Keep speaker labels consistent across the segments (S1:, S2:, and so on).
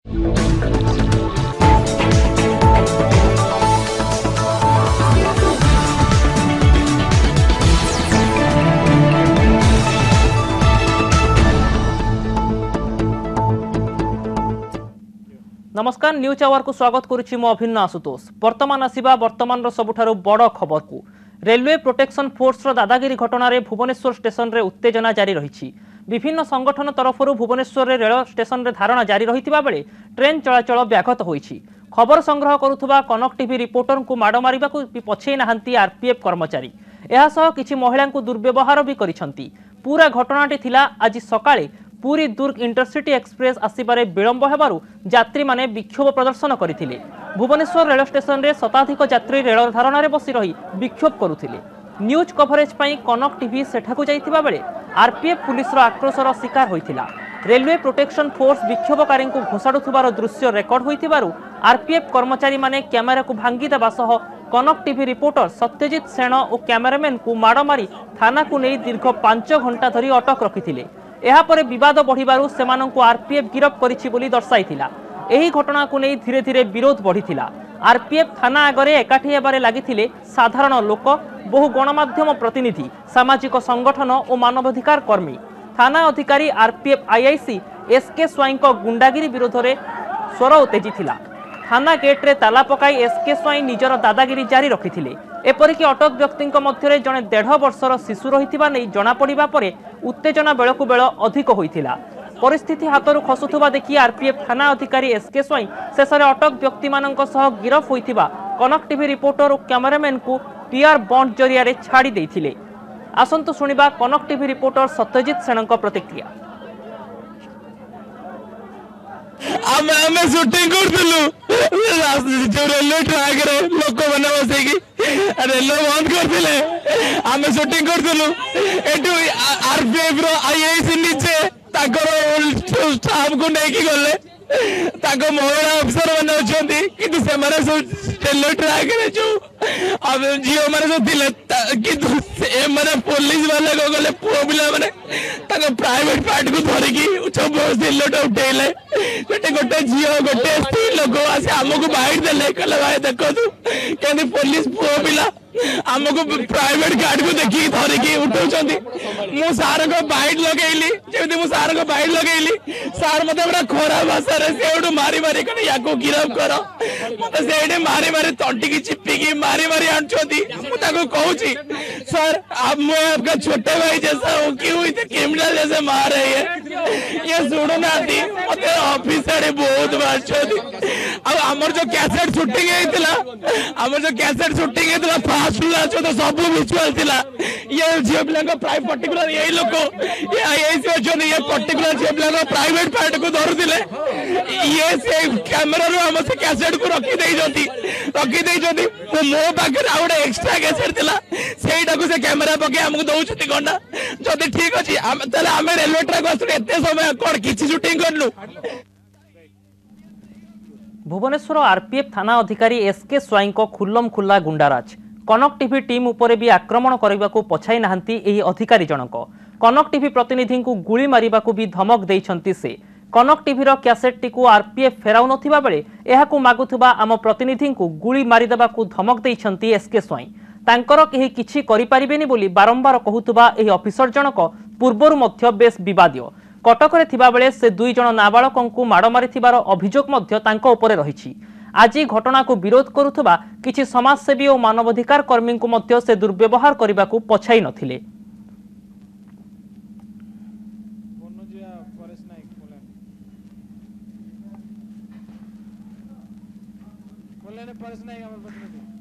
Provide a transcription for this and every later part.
S1: नमस्कार news our को स्वागत करुछि मो अभिन्न आशुतोष। वर्तमान आसिबा वर्तमान सबुठारु बड़ खबर को। रेलवे प्रोटेक्शन फोर्स रो दादागिरी घटना रे भुवनेश्वर स्टेशन रे उत्तेजना जारी रही। विभिन्न संगठन तरफरु भुवनेश्वर रे रेल स्टेशन रे धारणा जारी रहितिबा बेले ट्रेन चलाचल व्याघत होईछि। खबर संग्रह करुथुबा कनक टीवी रिपोर्टर को माड़ मारिबा को पछै नाहंती आरपीएफ कर्मचारी। एहा सह किछि महिला को दुर्व्यवहार भी करिसंती। पूरा घटनाटी थिला आज सकाळे पूरी दुर्ग इंटरसिटी एक्सप्रेस आसबार विलंब हेबारु यात्री माने विक्षोभ प्रदर्शन करथिले। भुवनेश्वर रेल स्टेशन रे शताधिक यात्री रेल धारणा रे बसी रही विक्षोभ करुथिले। न्यूज कवरेज पई कनक टीवी सेठाकु जाइथिबा बेले आरपीएफ पुलिस रो आक्रोशर शिकार होइथिला। रेलवे प्रोटेक्शन फोर्स विक्षोभकारी को घोषाडुथिबार दृश्य रेकर्ड होइथिबारु आरपीएफ कर्मचारी माने कैमेरा को भांगी देबा सह कनक टीवी रिपोर्टर सत्यजित सेन और कैमेरामैन को माड़ मारी थाना को नहीं दीर्घ 5 घंटा धरी अटक रखिथिले। एहा परे विवाद बढ़िबारु सेमानंकु आरपीएफ गिरफ करिछि बोली दर्शाइथिला। एही घटना को नहीं धीरे धीरे विरोध बढ़िथिला। आरपीएफ थाना आगरे एकाठी हेबारे लागिथिले साधारण लोक, बहु गणमाध्यम प्रतिनिधि, सामाजिक संगठन और मानवाधिकार कर्मी। थाना अधिकारी आरपीएफ आईआईसी एसके स्वाई गुंडागिरी विरोध में स्वर उत्तेजिथिला। थाना गेट रे ताला पकाई एसके स्वाई निजर दादागिरी जारी रखिथिले। एपरिक अटक व्यक्ति मध्य जड़े 1.5 वर्षर शिशु रही नहीं जनापड़ा पर उत्तेजना बेलू बेल अधिक होता। परिस्थिति हाथों खसुवा देखि आरपीएफ थाना अधिकारी एसके स्वाई शेष में अटक व्यक्ति गिरफ होता कनक टीवी रिपोर्टर और कैमेरामैन को टीआर बॉन्ड जरिया छाड़ी देथिले। आसंतु सुनिबा कनक टीवी रिपोर्टर सत्यजित सेन प्रतिक्रिया।
S2: आमे शूटिंग करथिलु जो रेलवे ट्रैक रे लोक माने बसेकी रेलवे बंद करथिले। आमे शूटिंग करथिलु एटू आरपीएफ रो आईआईसी नीचे ताकर स्टाफ को नेकी गले ताको महिला अफसर माने अछंती किंतु से माने रेलवे ट्रैक रे जो अब जियो माने जो थिले किंतु से माने पुलिस वाले को गले पुओ बिला माने ताको प्राइवेट पार्ट को धरि की सब सिलेट उठेले गोटे गोटे जियो गोटे स्त्री लोक आसे हमको बाइट देले कहले भाई देखो तू केनी पुलिस पुओ बिला हमको प्राइवेट गार्ड को देखी धरिकी उठाउछंती। मु सार को बाइट लगेली जेमति मु सार को बाइट लगेली सार मते बड़ा खराब भाषा रे सेउडू मारी मारी कने याको गिरफ करो मते सेडे मारी मारी तंटी की चिप्पी की मारी मारी आंचोती। मु ताको कहूची सर आप मैं आपका छोटे भाई जैसा हूं, क्यों इतने क्रिमिनल जैसे मार रही है ये सुनो ना दी मते ऑफिसर बहुत मारछोती। अब हमर जो कैसेट शूटिंग हेतिला हमर जो कैसेट शूटिंग हेतिला तो सब विजुअल थिला ये झियो पिला प्राइवेट पर्टिकुलर यही लोक ये आईआईसी अछन ये पर्टिकुलर झियो पिला प्राइवेट पार्ट को धरुथिले ये से कैमरा रो हम से कैसेट को रखी देई जंती मो पाखे आउडे एक्स्ट्रा कैसेट थिला सेटा को से कैमरा पके हमको दउछती गंडा जदी ठीक अछि तले हम रेलवे ट्रैक आसु एते समय कोन किछि शूटिंग करनु।
S1: भुवनेश्वर आरपीएफ थाना अधिकारी एसके स्वाई खुल्लम खुल्ला गुंडाराज। कनक टीवी टीम उपरे भी आक्रमण करने को पछाई नाहंती एही अधिकारी जनक। कनक टीवी प्रतिनिधि को गुली मारिबा को भी धमक देइछंती से। कनक टीवी क्यासेट टी को आरपीएफ फेराउ नथिबा बेले एहाकु मागुथुबा आम प्रतिनिधि को गुली मारिदेबा को धमक देइछंती एसके स्वाई। तांकर केही किछि करि परिबेनी बोली बारंबार कहूथुबा एही ऑफिसर जनक पूर्वरु मध्य बेस विवादिय। कटक रे थिबा बेले से 2 जण नाबालकों को माड़ मारिथिबार अभियोग मध्य तांको उपरे रहिछि। आज घटना को विरोध करुथुबा किछि समाजसेवी और मानवाधिकार कर्मी को मध्य से दुर्व्यवहार करने को पछाई नथिले।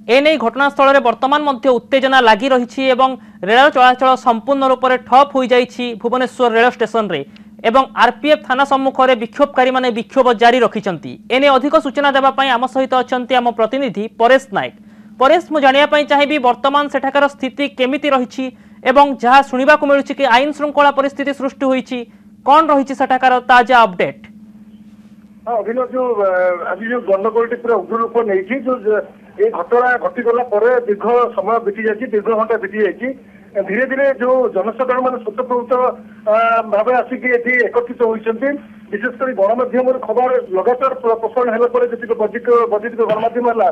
S1: एने घटनास्थल में वर्तमान मध्य उत्तेजना लगी रही एवं रेल चलाचल संपूर्ण रूप से ठप हो जाइछि। भुवनेश्वर रेल स्टेशन रे एवं आरपीएफ थाना सम्मुख में विक्षोभकारी माने विक्षोभ जारी रखिछंती। एने अधिक सूचना देबा पई आम सहित अछंती आम प्रतिनिधि परेश नायक। परेश मु जानिया पई चाहिबी वर्तमान सेठाकर स्थिति केमिति रहिछि एवं जहा सुनिबा को मिलुछि कि आईन श्रृंखला परिस्थिति सृष्टि होईछि कोन रहिछि सेठाकर ताजा अपडेट।
S3: अभिनव जो आज जो गंडगोल पूरा उग्ररूप नहीं जो ये घटना घटीगला दीर्घ समय बीती जाए दीर्घ घंटा बीती जाए धीरे धीरे जो जनसाधारण मान स्वतःप्रवृत्त भाव आसिक एकत्रित होती विशेषकर गणमाध्यम खबर लगातार प्रसारण है बजित गणमाध्यम है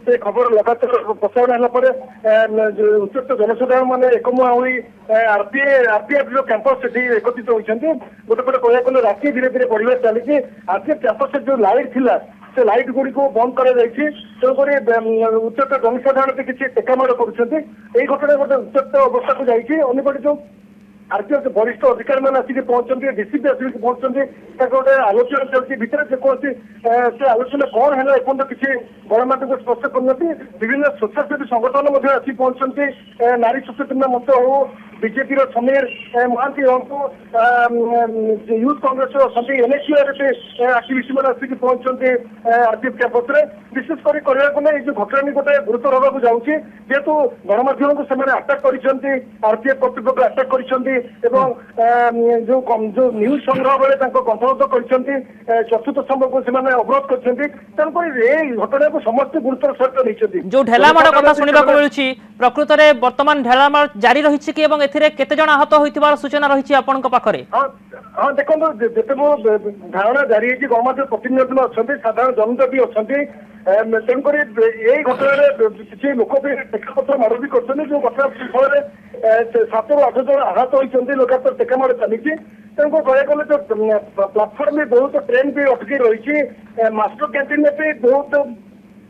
S3: से खबर लगातार प्रसारण है उच्चस्त जनसाधारण मैंने एकमुहा हुई आरपीएफ जो कैंपस से एकत्रित होती गोटे पटे कहूँ राति धीरे धीरे बढ़िया चली आरपीएफ कैंपस जो लाइट थिला से लाइट गुड़ी को बंद कर उच्चत जनसाधारण किसी टेकामाड़ कर घटना गोटे उच्चत अवस्था को जापटे जो आरपीएफ वरिष्ठ अधिकारी मैंने आसिक पहुंचते डीसीपी आसिक पहुंचते गोटे आलोचना चलती भितर जेकोसी से आलोचना कौन है एपर्त किसी गणमाध्यम को स्पर्श करना विभिन्न स्वेच्छासेवी संगठन आसिक पहुंचते नारी सचेतना मंच हो बीजेपी समीर महांती हूँ यूथ कांग्रेस अच्छा एनएसयूआर आक्टिविस्ट मैंने आसिक पहुंचते आरपीएफ कैंपस में विशेषकर कहना जो घटना गोटे गुरुतर होगा जाऊँगी जेहेतु गणमाध्यम को आटाक कर आरपीएफ कर्तृपक्ष आटाक कर जो न्यूज संग्रह बेले कंठबद्ध कर चतुर्थ स्तंभ को अवरोध कर घटना को समस्त गुरुतर सहित नहीं
S1: जो ढेलामाड़ कथा शुणा मिलूँ प्रकृत में बर्तमान ढेलामाड़ जारी रही कि केते जन आहत होइतिबार सूचना रही आपन पाखरे
S3: हाँ देखो जिते मो धारणा जारी है गणमाध्यम प्रतिनिधि अच्छा साधारण जनता भी अच्छा तेणुक यही घटना किसी लोक भी टेकापत्र माड़ भी कर जो घटना फल 7 ରୁ 8 जन आहत होती लगातार टेकामाड़ चली तेणुक कह गले जो प्लाटफर्म भी बहुत ट्रेन भी अटकी रही मास्टर कैंटीन में भी बहुत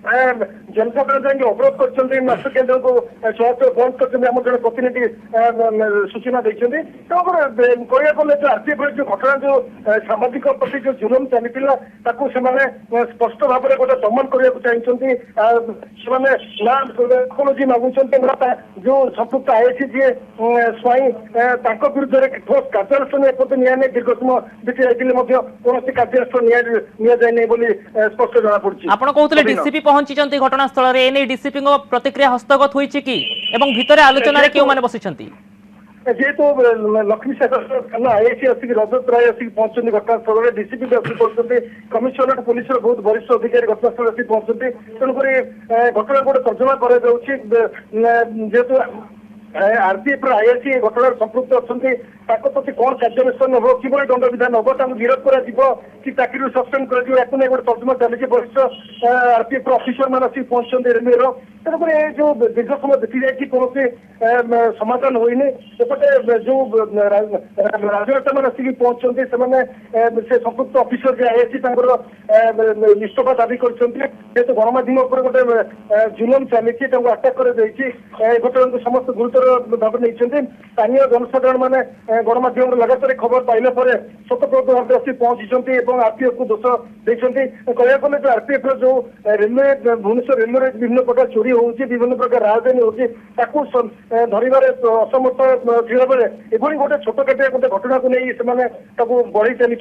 S3: जनसाधारण जाएंगे अवरोध कर मास्टर केन्द्र को चलाचल बंद कर जन प्रतिनिधि सूचना देते कहया गले जो आरपीएफ जो घटना जो सामाजिक प्रति जो जुलम चली स्पष्ट भाव में गोटे दमन करने चाहिए अपोलोजी मागुंट जो संपुक्त आईएसी जी स्वाई विरुद्ध ठोस कार्यानुष्ठान एपर्त नि दीर्घ समय बीती जाते कौन कार्यानुष्ठान नि स्पष्ट जना पड़ी
S1: डीसीपी पहुंची घटनास्थल में डीसीपी प्रतिक्रिया हस्तगत होती कि भितर आलोचना क्यों मैंने बसी
S3: जेहेतु लक्ष्मी सागर थाना आईएसी आसिक रजत राय आसिक पहुंचते घटनास्थल में डीसीपी भी आसिक पहुंचते कमिशनरेट पुलिस बहुत वरिष्ठ अधिकारी घटनास्थल आसिक पहुंचते तेणुक घटना गोटे तर्जमा कर जेहेतु आरपीएफ आईएसी घटना संपृक्त अच्छा प्रति कौन कार्यानुष्ठान हम कि दंड विधान हम गिरफ कर चाकरी सस्पेंड कर गोटे तर्जमा चली वरिष्ठ आरपीएफ अफिसर मैंने आसिक पहुंचते रेलवे तेणुक जो दीर्घ समय बीती जाए कौन समाधान होनी एपटे जो राजनेता मैंने आसिक पहुंचते से संपृक्त अफिसर जो आईएसी इस्तफा दाबी कर गणमाध्यम गोटे जुलम चली आटाक कर घटना को समस्त गुरुतर भाव नहीं स्थानीय जनसाधारण मैंने गणमाध्यम लगातार खबर पाइला स्वतःप्रद भाव आसी पहुंची आरपीएफ को दोष देते कहया गले जो आरपीएफ जो रेलवे भुवनेश्वर रेलवे विभिन्न प्रकार चोरी होची विभिन्न प्रकार राजधानी होची धरवे असमर्थ थिला बेले एभली गोटे छोट काटिया गोटे घटना को नहीं बढ़ी चली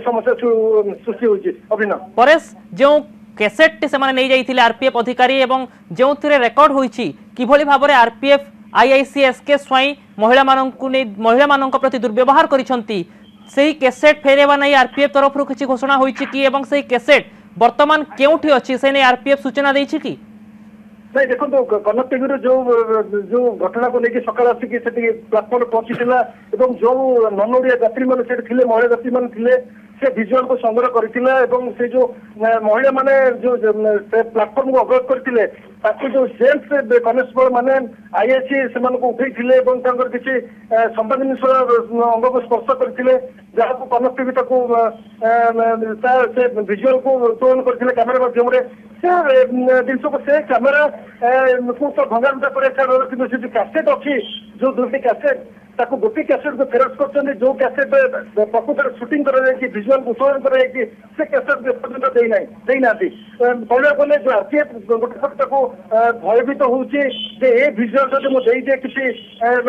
S3: समस्या सृष्टि होची अभिनव
S1: परेश जो कैसेट से नहीं जाइथिले आरपीएफ अधिकारी एवं जो रेकर्ड होईची किभली भाबरे आरपीएफ आईआईसीएसके स्वाई महिला मानक प्रति दुर्व्यवहार करिसंती सेही कैसेट फेरेबा नहीं आरपीएफ तरफ किसी घोषणा होईची कि एवं सेही कैसेट वर्तमान केउठी अछि से नहीं आरपीएफ सूचना देइछि कि
S3: नहीं देखो कनक टीवी जो घटना को लेकिन सकाल आसिक प्लाटफर्म पहुंची जो नन ओडिया यात्री मैंने महिला यात्री मैंने से विजुअल को संग्रह करते जो महिला माने जो प्लाटफर्म को अवरोध करते जो जेम्स कनेस्टेबल माने आईएसी से उठे किसी संवेदनशील अंग को स्पर्श करते जहाँ को कनक टीवी विजुअल को उत्तोलन करते कैमेरा माध्यम जिन को से कैमेरा को तो भंगारुजा कर कैसेट अच्छी जो दुटी कैसेट ताको गोटे कैसेट को फेरत कर जो कैसेट प्रकृत शूटिंग विजुअल उत्तोलन कर से कैसेट पर्यटन देना कहला गले जो आरपीएफ गोटे पट भयभीत होचे ये विजुअल जो मुझे किसी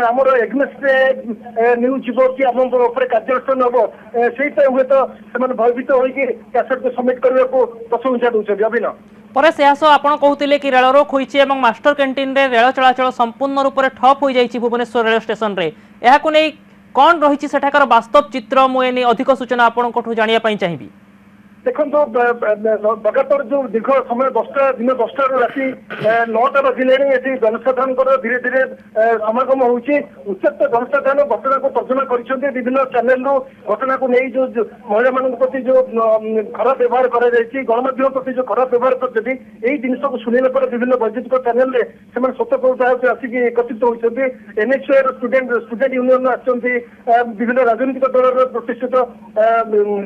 S3: आमर एग्नेस्ट न्यूज जीव कि आम कार्यानुष्ठान हम से हुए तो भयभीत होगी कैसेट को सबमिट करने को प्रशंसा दूसरे अभिनव
S1: पर से आप कहते कि रेल रोक होती है मास्टर कैंटीन रे रेल चलाचल संपूर्ण रूप से ठप हो जाए भुवनेश्वर रेल स्टेशन रे यहां नहीं कौन रही सेठाकर वास्तव चित्र मुझे अधिक सूचना आपको जानापी चाहिए
S3: देखो लगातार जो दीर्घ समय 10टा दिन 10टा राति 9टा बजिले जनसाधारण धीरे धीरे समागम होउछि उत्सक्त जनसाधारण घटना को तर्जमा कर विभिन्न चैनल रु घटना को नहीं जो महिला मान प्रति जो खराब व्यवहार करा गणमाध्यम प्रति जो खराब व्यवहार करते यही जिन को शुणिला पर विभिन्न वैद्युतिक चैनल रे से सतर्क आसिक एकत्रित होती एनएचआर स्टूडेंट यूनियन आसती विभिन्न राजनीतिक दल प्रतिष्ठित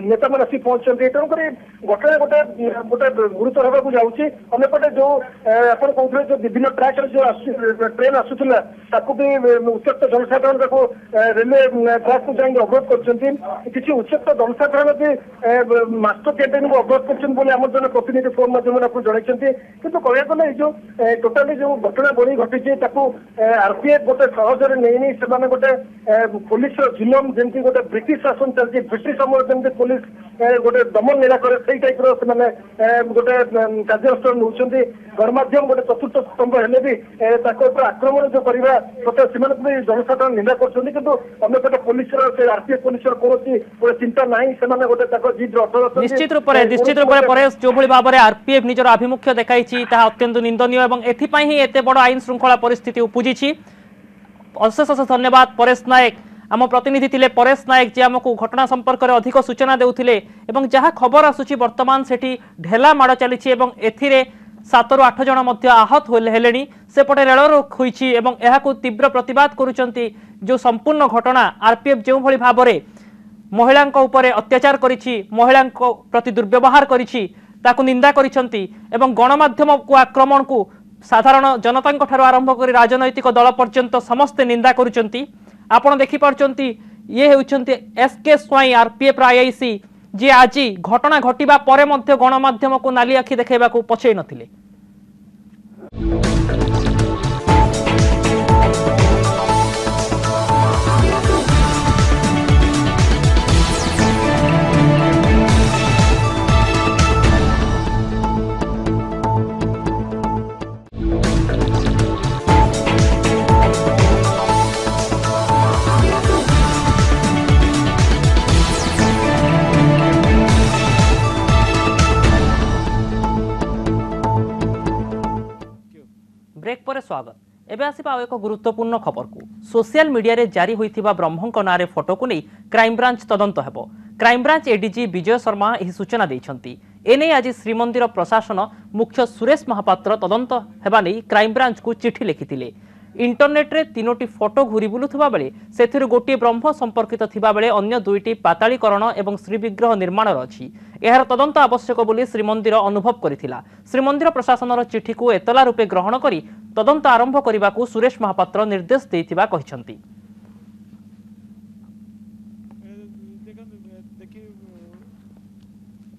S3: नेता मैंने आसी पहुंचते तेणुक घटना गोटे गोटे गुरुतर होगा जाऊँगी अंपटे जो आप कहते जो विभिन्न ट्रैक जो ट्रेन आसूला भी उत्सक्त जनसाधारण रेलवे ट्रैक को जाए अवरोध कर उत्सक्त जनसाधारण भी मास्टर कैंपेन को अवरोध कर जन प्रतिनिधि फोन माध्यम आपको जनइंट कि कहया गले जो टोटाली जो घटना बड़ी घटी आरपीएफ गोटे सहजरे नहीं से गोटे पुलिस जुलम जमी गोटे ब्रिटिश शासन चलती ब्रिटिश समय जमी पुलिस गोटे दमन नीला करे से टाइप गोटे कार्यानुष्ठान नौकरी गणमाध्यम गोटे चतुर्थ स्तंभ हेले भी आक्रमण जो करवा भी जनसाधारण निंदा करपटे पुलिस आरपीएफ पुलिस कौन चिंता ना से गोटे जीत
S1: निश्चित रूप से परेश जो भाव में आरपीएफ निजर आभिमुख्य देखाई अत्यंत निंदनीय और एथपाई एत बड़ आईन श्रृंखला परिस्थिति उपजी अशेष अशेष धन्यवाद परेश नायक आम प्रतिनिधि थिले परेश नायक जी आमको घटना संपर्क में अधिक सूचना देउथिले एवं जहाँ खबर आसुची वर्तमान सेठी ढेला माड़ चली 7 ରୁ 8 जन मध्य आहत हेलेनी सेपटे रेल रोक होईची एवं एहाकु तीव्र प्रतिवाद करुचंती जो संपूर्ण घटना आरपीएफ जो भली भाव में महिला उपरे अत्याचार करिछि महिला प्रति दुर्व्यवहार करिछि ताकु निंदा करिसंती एवं गणमाध्यम को आक्रमण को साधारण जनता ठारू आरंभ कर राजनैतिक दल पर्यंत समस्ते निंदा करुचंती आपण देखि पारचंती ये हेउचंती एसके स्वाई आरपीएफ आईआईसी जी आज घटना घटिबा परे मध्य गणमाध्यम को नाली आखि देखाइबा को पछै नथिले। ब्रेक पर स्वागत एबे आसिबा एक गुरुत्वपूर्ण खबर को सोशल मीडिया रे जारी होइथिबा ब्रह्मंक नारे फोटो को नहीं क्राइम ब्रांच तदंत हेबो। Crime branch ADG Vijay Sharma एही सूचना दैछंती। एने आज श्रीमंदिर प्रशासन मुख्य सुरेश महापात्र तदंत हेबा नै क्राइम ब्रांच को चिठी लिखिथिले। इंटरनेट रे 3टी फोटो घुरी बुलुथबा बेले सेथिरु गोटी ब्रह्म संपर्कित थिबा बेले अन्य 2टी पातालीकरण एवं श्रीविग्रह निर्माण अछि। एहार तदंत आवश्यक बोली श्रीमंदिर अनुभव करिथिला। श्रीमंदिर प्रशासनर चिठी को एतला रूपे ग्रहण करी तदंत आरंभ करिबाकू सुरेश महापात्र निर्देश दैथिबा कहिसंती।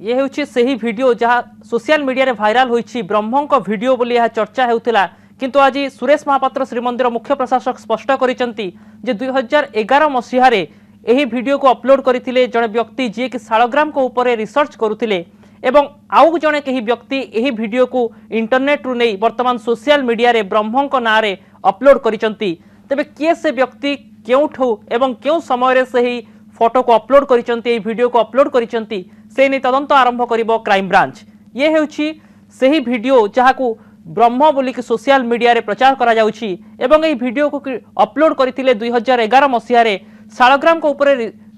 S1: ये हेउछि सेही वीडियो जहाँ सोशल मीडिया रे भाइराल होइछि ब्रह्मंक वीडियो बोली यह चर्चा हेउथिला किंतु आज सुरेश महापात्र श्रीमंदिर मुख्य प्रशासक स्पष्ट करिसंती जे 2011 मसीहा रे एही वीडियो को अपलोड करथिले जने व्यक्ति जे कि शालग्राम को ऊपर रिसर्च करुथिले एवं आउ जने केही व्यक्ति एही वीडियो को इंटरनेट रु नै वर्तमान सोशल मीडिया रे ब्रह्मंक नारे अपलोड करिसंती। तबे किए से व्यक्ति केउठो एवं केउ समय रे सही फोटो को अपलोड करिसंती एही वीडियो को अपलोड करिसंती से नै तदंत आरंभ करिवो क्राइम ब्रांच। ये हेउछि सही वीडियो जहाकू ब्रह्म बोली कि सोशल मीडिया रे प्रचार करा जाउछि एवं एही वीडियो को अपलोड करथिले 2011 मसीहा रे शालग्राम को ऊपर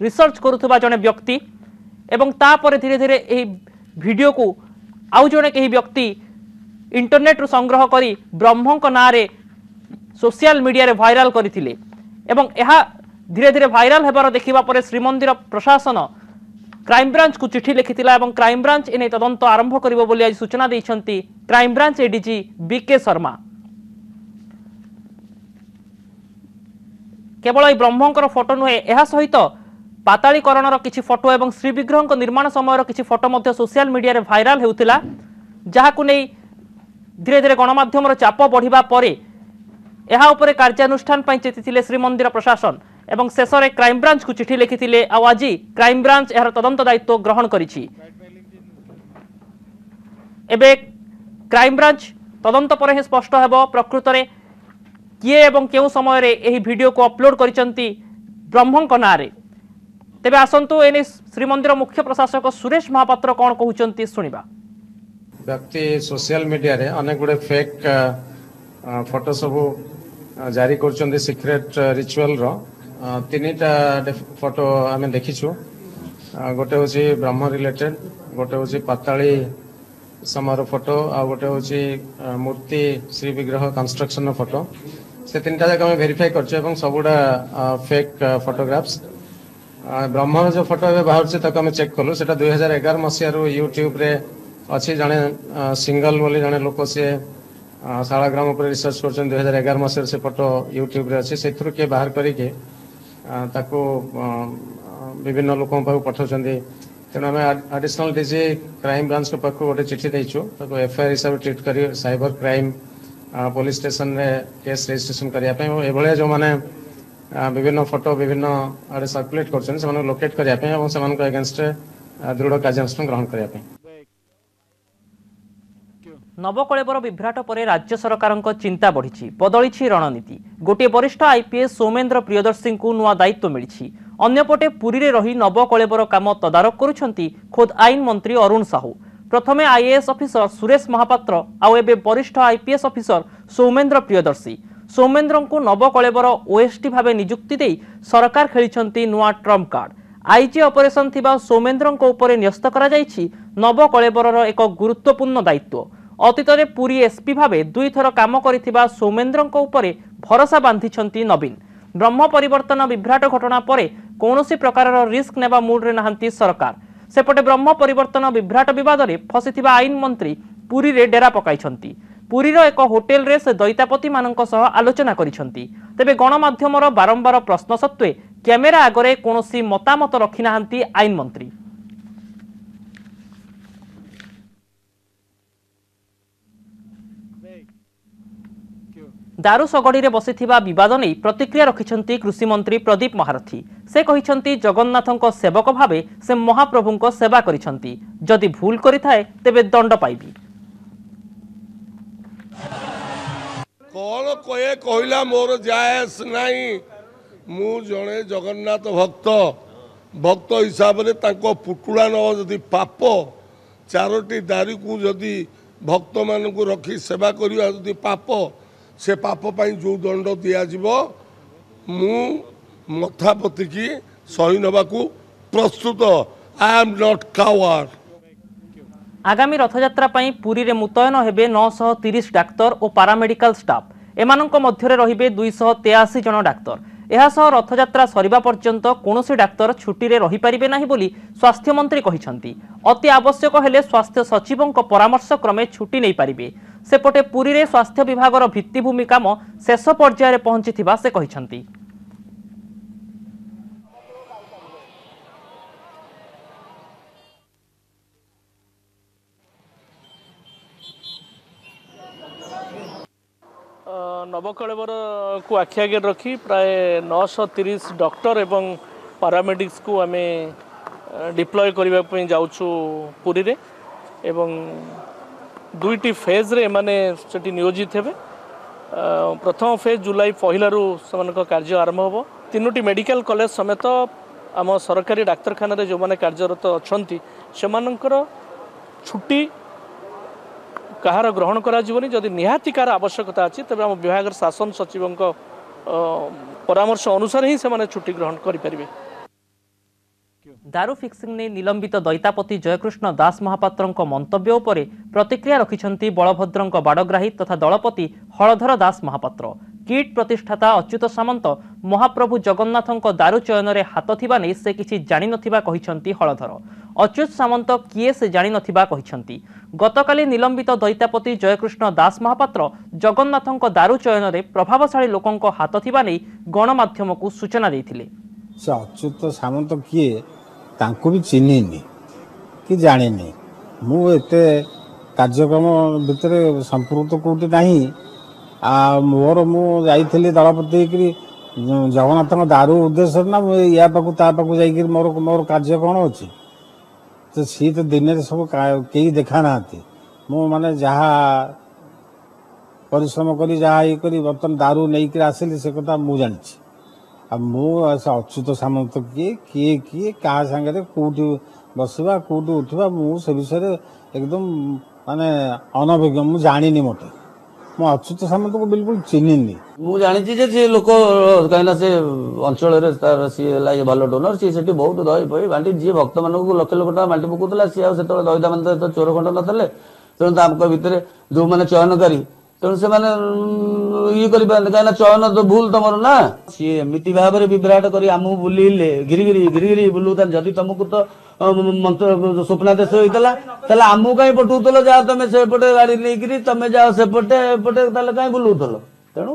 S1: रिसर्च करुथबा जने व्यक्ति एवं तापर धीरे धीरे एही वीडियो को आउ जने केही व्यक्ति इंटरनेट रु संग्रह करी ब्रह्मंक नारे सोशल मीडिया रे वायरल करथिले एवं एहा धीरे धीरे वायरल हेबार देखिबा परे श्रीमंदिर प्रशासन क्राइम ब्रांच को चिठी लिखिथिला एवं क्राइम ब्रांच एने तदंत आरंभ करिवो बोली आज सूचना दैछंती crime branch ADG BK Sharma. केवल ए ब्रह्मंकर फोटो नुहे एहा सहित पातालीकरणर किछि फोटो एवं श्री विग्रह निर्माण समयर किछि फोटो मध्य सोशल मीडिया रे वायरल हेउथिला जहाकु नै धीरे धीरे गणमाध्यमर चाप बढ़िबा परे एहा उपरे कार्यानुष्ठान पई चेतिथिले श्रीमंदिर प्रशासन एवं शेष में क्राइम ब्रांच को चिठी लिखिथिले आ आज क्राइम ब्रांच एहार तदंत दायित्व ग्रहण करिछि। एबे क्राइम ब्रांच तदंत पर ही स्पष्ट हेबो प्रकृत रे किए एवं केउ समय रे एही वीडियो को अपलोड करिसंती ब्रह्मंक नारे। तेबे आसंतु एने श्रीमंदिर मुख्य प्रशासक सुरेश महापात्र कौन कहउचंती सुनिबा।
S4: व्यक्ति सोशल मीडिया रे अनेक गुड़े फेक फोटो सब जारी कर सिक्रेट रिचुअल रो तीनटा फोटो आम देखीचु। गोटे हूँ ब्रह्म रिलेटेड, गोटे हूँ पाताली समारोह फोटो, आ गोटे हूँ मूर्ति श्री विग्रह कंस्ट्रक्शन फोटो। से तीनटा जाक आम वेरीफाई कर सबुड़ा फेक फोटोग्राफ्स। ब्रह्म जो फोटो ए बाहर आम चेक कलु से 2011 मसीह यूट्यूब रे अच्छी जड़े सिंगल बोली जड़े लोक सी शालाग्राम उपर रिसर्च कर 2011 मसीह से फोटो यूट्यूब रे अच्छी से किए बाहर करके विभिन्न लोक पठाऊँ। तेणु आम एडिशनल डीजी क्राइम ब्रांच के पाख गोटे चिठी देचु एफआईआर हिसाब से ट्रिट कर साइबर क्राइम पुलिस स्टेशन रे केस रजिस्ट्रेशन करने जो मैंने विभिन्न फोटो विभिन्न आड़े सर्कुलेट कर लोकेट करने एगेंस्ट दृढ़ कार्यानुष्ठान ग्रहण करने।
S1: नवकलेबर विभ्राट पर राज्य सरकार चिंता बढ़ी बदली रणनीति। गोटे वरिष्ठ आईपीएस सौमेन्द्र प्रियदर्शी को नुआ दायित्व मिली। अन्यपटे पुरी रे रही नवकलेबर काम तदारख करुछंती खोद आईन मंत्री अरुण साहू। प्रथमे आईएएस ऑफिसर सुरेश महापात्र आउ एबे वरिष्ठ आईपीएस ऑफिसर सौमेन्द्र प्रियदर्शी। सौमेन्द्र को नवकलेबर ओएसटी भावे नियुक्ति दे सरकार खेली नुआ ट्रम्प कार्ड। आईजी ऑपरेशन थिबा सौमेन्द्र उपरे न्यस्त करा जायछि नवकलेबर एक गुरुत्वपूर्ण दायित्व। अतीत में पुरी एसपी भावे 2 थर काम करिथिबा सौमेन्द्र उपरे भरोसा बांधिछंती नवीन। ब्रह्म परिवर्तन विभ्राट घटना परे कौनसी प्रकार रिस्क नेबा मूड रे नहांती सरकार। सेपटे ब्रह्म परिवर्तन विभ्राट विवाद रे फसिथिबा आईन मंत्री पुरी रे डेरा पकाइछंती। पुरीर एक होटेल रे से दैतापति मानक सह आलोचना करिछंती। तेबे गणमाध्यमर बारंबार प्रश्न सत्वे कैमेरा आगरे कौनसी मतामत रखि नाहांती आईन मंत्री। दारू सगड़ी रे बसिथिबा विवाद नहीं प्रतिक्रिया रखिछंती कृषि मंत्री प्रदीप महारथी। से कहिछंती जगन्नाथଙ୍କ सेवक भावे से महाप्रभुଙ୍କ सेवा करिछंती। जदि भूल करिथाए तेबे दंड पाइबी।
S5: कौन कहे कहला मोर जायस नहीं। मु जड़े जगन्नाथ भक्त हिसाब से पुटुड़ा न जदि पाप 4टी दारू को जदि भक्त मान रखी सेवा करवा जदि पाप से पाप जो दंड दिज्व मु मथा पतिकी सही नवाकू प्रस्तुत। I am not coward.
S1: आगामी रथयात्रा पई पुरी रे मुतयन हेबे 930 डाक्तर और पारामेडिकल स्टाफ। एमानंक मध्यरे रहिबे 283 जन डाक्तर। एहा सह रथयात्रा सरिबा पर्यंत कोनोसी डाक्तर छुट्टी रे रहि परिबे नाही बोली स्वास्थ्य मंत्री कहिसंती। अति आवश्यक हेले स्वास्थ्य सचिवंक परामर्श क्रमे छुट्टी नै परिबे। सेपटे पुरी रे स्वास्थ्य विभागर भित्तिभूमि काम शेष पर्याय रे पहुंचिथिबा से कहिसंती।
S6: नवकलेबर को आखि आगे रखी प्राय 930 डॉक्टर एवं पारामेडिक्स को आम डिप्लॉय करने जाऊँ पुरी रे एवं 2टी फेज रे माने सेठी नियोजित हेबे। प्रथम फेज जुलाई 1 रु समान कार्य आरंभ हो। 3टी मेडिकल कॉलेज समेत आम सरकारी डाक्तखाना रे जो माने कार्यरत अछंती सेमानकर छुट्टी कहार ग्रहण करा जीवनी। जदि निहाती कार आवश्यकता अछि तबे हम विभाग शासन सचिवंक परामर्श अनुसार ही से छुट्टी ग्रहण करि परिबे।
S1: दारू फिक्सिंग ने निलंबित दैतापति जयकृष्ण दास महापात्रंक मंतव्य उपरे प्रतिक्रिया रखिछंती बलभद्रंक बाडग्राही तथा दलपति हलधर दास महापात्र। किट प्रतिष्ठाता अच्युत सामंत महाप्रभु जगन्नाथंक दारू चयन रे हाथ थिबा नै से किछि जानि नथिबा कहिछंती हलधर। अच्युत सामंत किए से जानि नथिबा कहिछंती। गतकाली निलंबित दैतापति जयकृष्ण दास महापात्र जगन्नाथंक दारू चयन रे प्रभावशाली लोकंक हाथ थिबा नै गणमाध्यम को सूचना दैथिले।
S7: से अच्युत सामंत किए तांको भी चिन्हिनी कि जानिनी। मु एते कार्यक्रम भितर संपूर्ण कोटी नहीं। मोर मु जाइथिली दलपति करी जगन्नाथ दारू उद्देश्य ना या पाकु ता पाकु जाइकरी मोर मोर कार्य कौन अच्छी तो सी तो दिन सब कई देखा ना मु माने जहा परिश्रम करी जहा ये करी बर्तन दारू नहीं आसिली से कथा मु जानी ମୁଁ ସେ ଅଚ୍ୟୁତ ସାମନ୍ତ କିଏ କିଏ କିଏ କାହା ସାଙ୍ଗରେ କୋଉଠି ବସିବା କୋଉଠି ଉଠିବା ମୁଁ ସେ ବିଷୟରେ ଏକଦମ ମାନେ ଅନଭିଜ୍ଞ ମୁଁ ଜାଣିନି ମୋଟେ ମୁଁ ଅଚ୍ୟୁତ ସାମନ୍ତକୁ ବିଲକୁଲ ଚିହ୍ନିନି।
S8: ମୁଁ ଜାଣିଛି ଯେ ସେ ଲୋକ କାହିଁକିନା ସେ ଅଞ୍ଚଳରେ ତାର ସିଏ ହେଲା ଭଲ ଡୋନର ସିଏ ସେଠି ବହୁତ ଦହି ଫହି ବାଣ୍ଟି ଯିଏ ଭକ୍ତମାନଙ୍କୁ ଲକ୍ଷ ଲକ୍ଷ ଟଙ୍କା ବାଣ୍ଟି ପକଉଥିଲା ସିଏ ଆଉ ସେତେବେଳେ ଦହିଟା ମାନେ ତ ଚୋର ଖଣ୍ଡ ନଥିଲେ ତେଣୁ ତାଙ୍କ ଭିତରେ ଯୋଉମାନେ ଚୟନକାରୀ ତେଣୁ ସେମାନେ ଇଏ କରିପାରନ୍ତି କାହିଁକିନା ଚୟନ ତ ଭୁଲ ତମର ନା ସିଏ ଏମିତି ଭାବରେ ବିଭ୍ରାଟ କରି ଆମକୁ ବୁଲିଲେ ଘିରିଗିରି ବୁଲୁଥାନ୍ତି ଯଦି ତମକୁ ତ ମନ୍ତ୍ର ସ୍ୱପ୍ନାଦେଶ ହେଇଥିଲା ତାହେଲେ ଆମକୁ କାହିଁ ପଠଉଥିଲ ଯାଅ ତମେ ସେପଟେ ଗାଡି ନେଇକିରି ତମେ ଯାଅ ସେପଟେ ଏପଟେ ତାହେଲେ କାହିଁ ବୁଲଉଥିଲ ତେଣୁ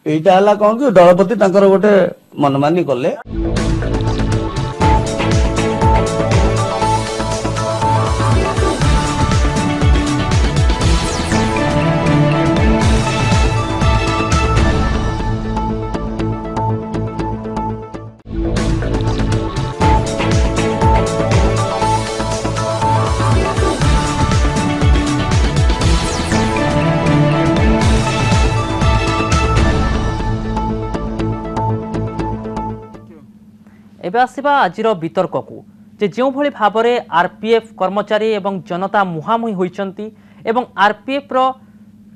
S8: ଏଇଟା ହେଲା କଣ କି ଦଳପତି ତାଙ୍କର ଗୋଟେ ମନମାନି କଲେ।
S1: एबे आसिबा आजिर वितर्क को जे जो भली भाबरे आरपीएफ कर्मचारी एवं जनता मुहामुही होइचंती एवं आरपीएफ रो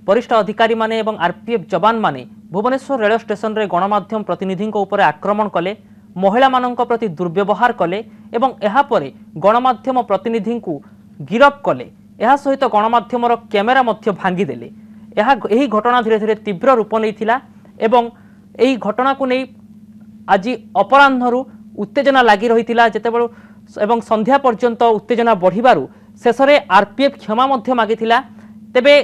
S1: वरिष्ठ अधिकारी माने एवं आरपीएफ जवान माने भुवनेश्वर रेल स्टेशन रे गणमाध्यम प्रतिनिधि ऊपर आक्रमण कले महिला मानक प्रति दुर्व्यवहार कले एवं एहा परे गणमाध्यम प्रतिनिधि को गिरफ कले एहा सहित गणमाध्यम कैमेरा मध्य भांगी देले एही घटना धीरे धीरे तीव्र रूप नैथिला एवं एही घटना को नहीं आज अपराह्नरु उत्तेजना लगी रही जेतेबेलु एवं संध्या पर्यंत उत्तेजना बढ़िबारु शेषरे आरपीएफ क्षमा मध्य मागिथिला तेबे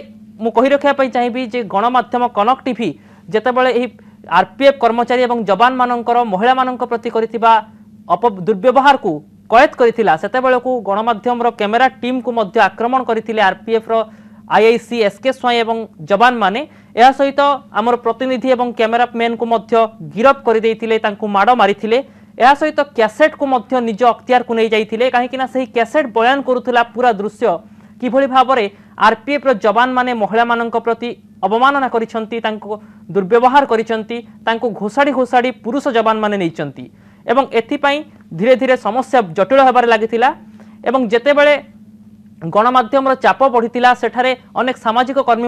S1: मु कहि रखिया चाहिए जे गणमाध्यम कनक टीवी जेतेबेले एही आरपीएफ कर्मचारी एवं जवान मानकर महिला मानक प्रति करिथिबा दुर्व्यवहार को कैद करिथिला सेतेबेले को गणमाध्यम रो कैमेरा टीम को मध्य आक्रमण करिथिले आरपीएफ रो आईआईसी एसके स्वाई एवं जवान माने या सहित आमर प्रतिनिधि एवं कैमेरामैन को मध्य गिरफ कर देइथिले तांकु माड़ मारिथिले या सहित कैसेट को मध्य निज अख्तियार को नहीं जाइथिले काहेकि ना सही कैसेट बयान करुथुला पूरा दृश्य किभली भाबरे आरपीएफ रो जवान माने महिला मानक प्रति अवमानना करिसंती तांको दुर्व्यवहार करिसंती तांको घोषाड़ी घोषाड़ी पुरुष जवान माने नैचंती एवं एथिपाई धीरे धीरे समस्या जटिल होबार लागिथिला एवं जेतेबेले गणमाध्यम चाप बढ़ी सेठारे अनेक सामाजिक कर्मी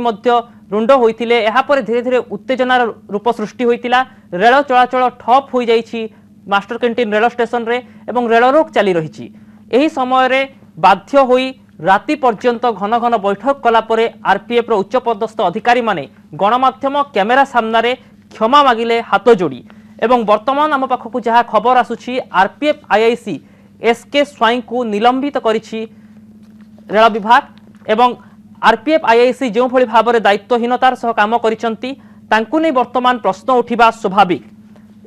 S1: रुंड होइथिले एहा परे धीरे धीरे उत्तेजनार रूप सृष्टि होइथिला रेल चलाचल ठप हो जाइछि मास्टर कैंटीन रेल स्टेशन रे एवं रेल रोक चली रही एही समय रे बाध्य होई राति पर्यंत घन घन बैठक कला परे आरपीएफ रो उच्च पदस्थ अधिकारी माने गणमाध्यम कैमेरा सामना रे क्षमा मागिले हाथ जोड़ी एवं वर्तमान आम पाखकु जहा खबर आसुछि आरपीएफ आईआईसी एसके स्वाई को निलंबित करिछि रेल विभाग एवं आरपीएफ आईआईसी जो भली भाव में दायित्वहीनतार सह काम करिसंती तांकु नै वर्तमान प्रश्न उठिबा स्वाभाविक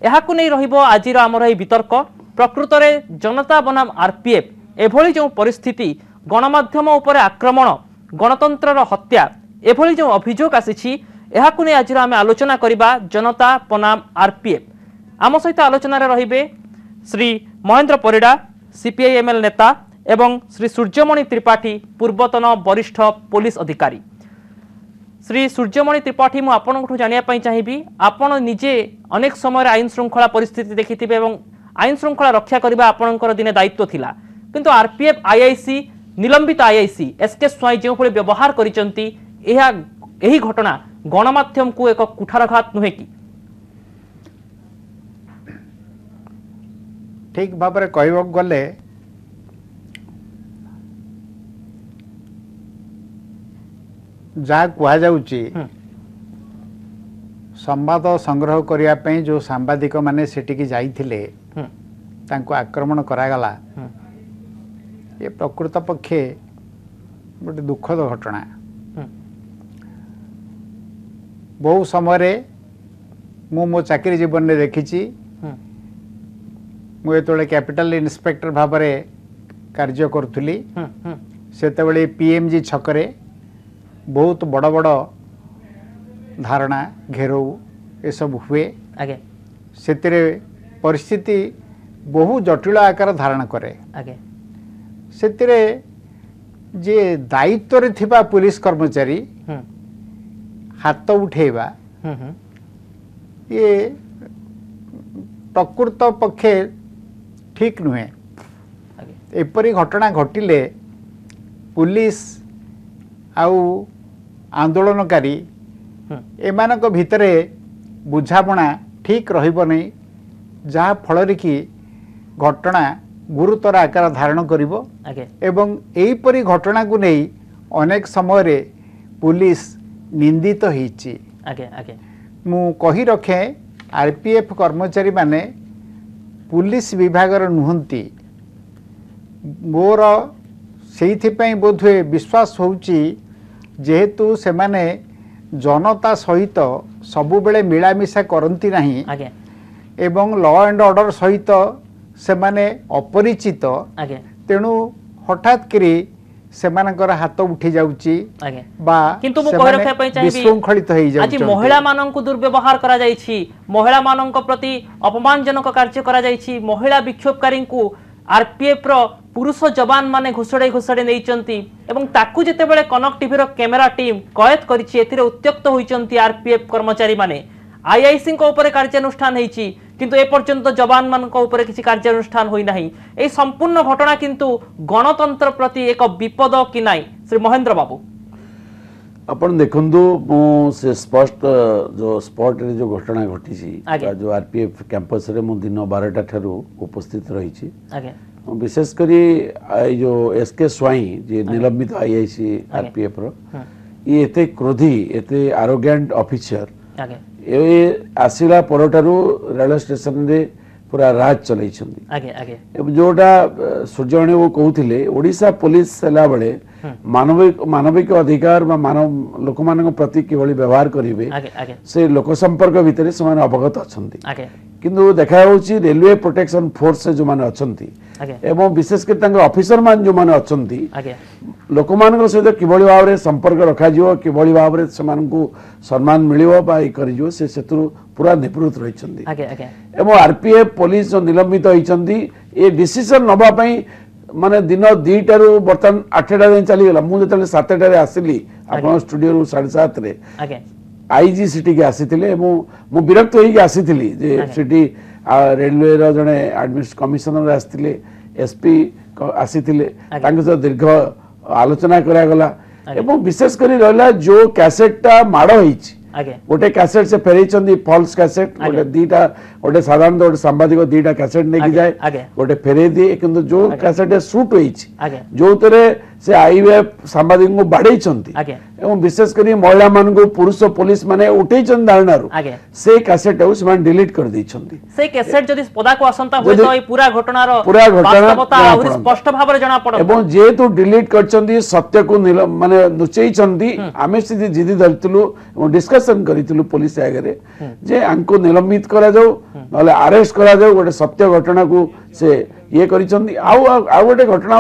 S1: एहाकु नै रहिबो आजिर आमर एही वितर्क प्रकृत में जनता बनाम आरपीएफ एभली जो परिस्थिति गणमाध्यम उपर आक्रमण गणतंत्र हत्या एभली जो अभियोग आसीछि एहाकु नै आजिर आमे आलोचना करिबा जनता बनाम आरपीएफ आम सहित आलोचना रहिबे श्री महेंद्र परिडा सीपीआईएमएल नेता एवं श्री सूर्यमणि त्रिपाठी पूर्वतन वरिष्ठ पुलिस अधिकारी श्री सूर्यमणि त्रिपाठी मु आपनठु जानिया चाहिए आपण निजे अनेक समय आईन श्रृंखला परिस्थिति देखिथिबे एवं आईन श्रृंखला रक्षा करबा आपनकर दिने दायित्व थिला किंतु आरपीएफ आईआईसी निलंबित आईआईसी एसके स्वाई जो भली व्यवहार करिसंती एही घटना गणमाध्यम को एक कुठारघात नुहे कि
S9: ठीक भाव में कहवाक गले जहाँ कहुची संवाद संग्रह करने जो सांबादिक माने सेटिकी जाइथिले तांको आक्रमण करागला ये प्रकृत पक्षे गोटे दुखद घटना बहु समय मो चाकरी जीवन में देखी मुझे कैपिटल इन्स्पेक्टर भाव में कार्य करुली से पीएमजी छकरे बहुत बड़ बड़ धारणा घेराव ये सब हुए से परिस्थिति बहु जटिल आकार धारण करे से जे दायित्व रे थिबा पुलिस कर्मचारी हाथ उठेबा ये प्रकृत पक्षे ठीक नुहे एपरी घटना घटिले पुलिस आउ आंदोलनकारी एमानक भितरे बुझापणा ठीक रहिबो नहीं जहाँ फल कि घटना गुरुतर आकार धारण करिबो एवं एहीपरी घटना को नहीं अनेक समय रे पुलिस निंदित होईची मु कही रखे आरपीएफ कर्मचारी माने पुलिस विभाग नुहंती मोर से बोध हुए विश्वास होउची जेहेतु से माने जनता सहित सबु बेले मिलामिशा करती नहीं एवं लॉ एंड ऑर्डर सहित से माने अपरिचित तेणु हठात करी सेमानकर हाथ उठी जाउची बा
S1: किंतु मु कहि रखे पई चाहिबी
S9: विशृंखलित होई जाउची
S1: आज महिला माननकु दुर्व्यवहार करा जाईछि महिला माननक प्रति अपमानजनक कार्य करा जाईछि महिला विक्षोभकारी को आरपीएफ रो पुरुष जवान माने घुसड़े घुसड़े नैचंती एवं ताकू जेते बेले कनक टीवी रो कैमरा टीम कैद करिछि एथिरे उत्त्यक्त होइचंती आरपीएफ कर्मचारी माने आईआईसी को ऊपर कार्यानुष्ठान होईछि किंतु ए पर्यंत जवान मान को ऊपर किसी कार्यानुष्ठान होई नाही ए संपूर्ण घटना किंतु गणतंत्र प्रति एक विपद कि नाही श्री महेंद्र बाबू
S10: अपन देखंदु से स्पष्ट जो स्पॉट रे जो घटना घटी जो आरपीएफ कैंपस रे मु दिन 12टा ठारू उपस्थित रही छी विशेष करी जो एसके स्वाई जे निलंबित आईआईसी आरपीएफ रो ये एते क्रोधी एते आरोगेंट ऑफिसर ये आसिला परठारू रेलवे स्टेशन रे पूरा राज चलै छथि जोटा सूर्यवाणी वो कहूथिले ओडिशा पुलिस सेला बेले मानविक अधिकार मानव लोक मान प्रति किभली व्यवहार करेंगे से लोक संपर्क भितर से अवगत अच्छा किंतु देखा रेलवे प्रोटेक्शन फोर्स जो मैंने अच्छा एवं विशेषकर ऑफिसर मान जो मैंने अच्छा लोक मान सहित किभली भाव में संपर्क रखा किभली भाव में से सम्मान मिल से पूरा निवृत्त रही आरपीएफ पुलिस जो निलंबित होती ये डिसीजन नवाई माने दिन 2टारू बर्तमान 8टा दिन चलीगला मुझे 7टारे आसिली आप स्टूडियो 7:30 रे आईजी सिटी के आसीथिले मु विरक्त होई के आसीथिली जे सिटी रेलवे रो जने एडमिनिस्ट्रेशन कमिश्नर आसीथिले एसपी आसीथिले तांके से दीर्घ आलोचना करा गला एवं विशेष करी रहला जो कैसेटटा माडो होईची गोटे कैसेट से फेरई फॉल्स कैसेट गोटे दीटा गोटे साधारण गोटे सांबादिक दीटा कैसेट नहीं जाए गोटे फेरई दिए किंतु जो कैसेट शूट होई जो से आईएफ सांबादिक को बाड़े एवं विशेष कर महिला मान पुरुष पुलिस माने उठे धारणारू से कैसेट से डिलीट कर देइछंती
S1: से कैसेट जदि पदा को आसंता होय तो पूरा घटनार वास्तवता और स्पष्ट भाव जाना पड़ो
S10: एवं जेतु डिलीट करछंती सत्य को माने नुचैछंती आमे सिधि जिदी धरतलु डिस्कशन करितलु पुलिस आगे जे आंको निलंबित करा जाऊ नले अरेस्ट करा जाऊ गोटे सत्य घटना को से ये करिछंती आउ गोटे घटना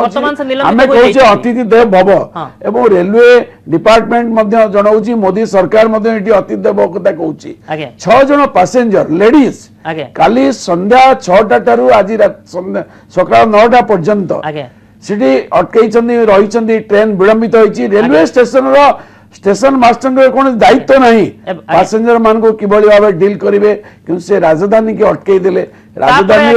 S10: आमे कहूचे अतिथि देव भव एवं रेलवे डिपार्टमेंट मध्य जनाउची मोदी सरकार मध्य एटी अतिथि देव कथा कहूची 6 जन पैसेंजर लेडीज काली संध्या 6टा ठारू आज सकाळ 9टा पर्यंत सिटी अटकैछंती रहिछंती ट्रेन विलंबित होईची रेलवे स्टेशन रो स्टेशन मास्टर कौन दायित्व नहीं पैसेंजर मान को किभली भाव डील करेंगे क्योंकि से राजधानी के अटकई देले राजधानी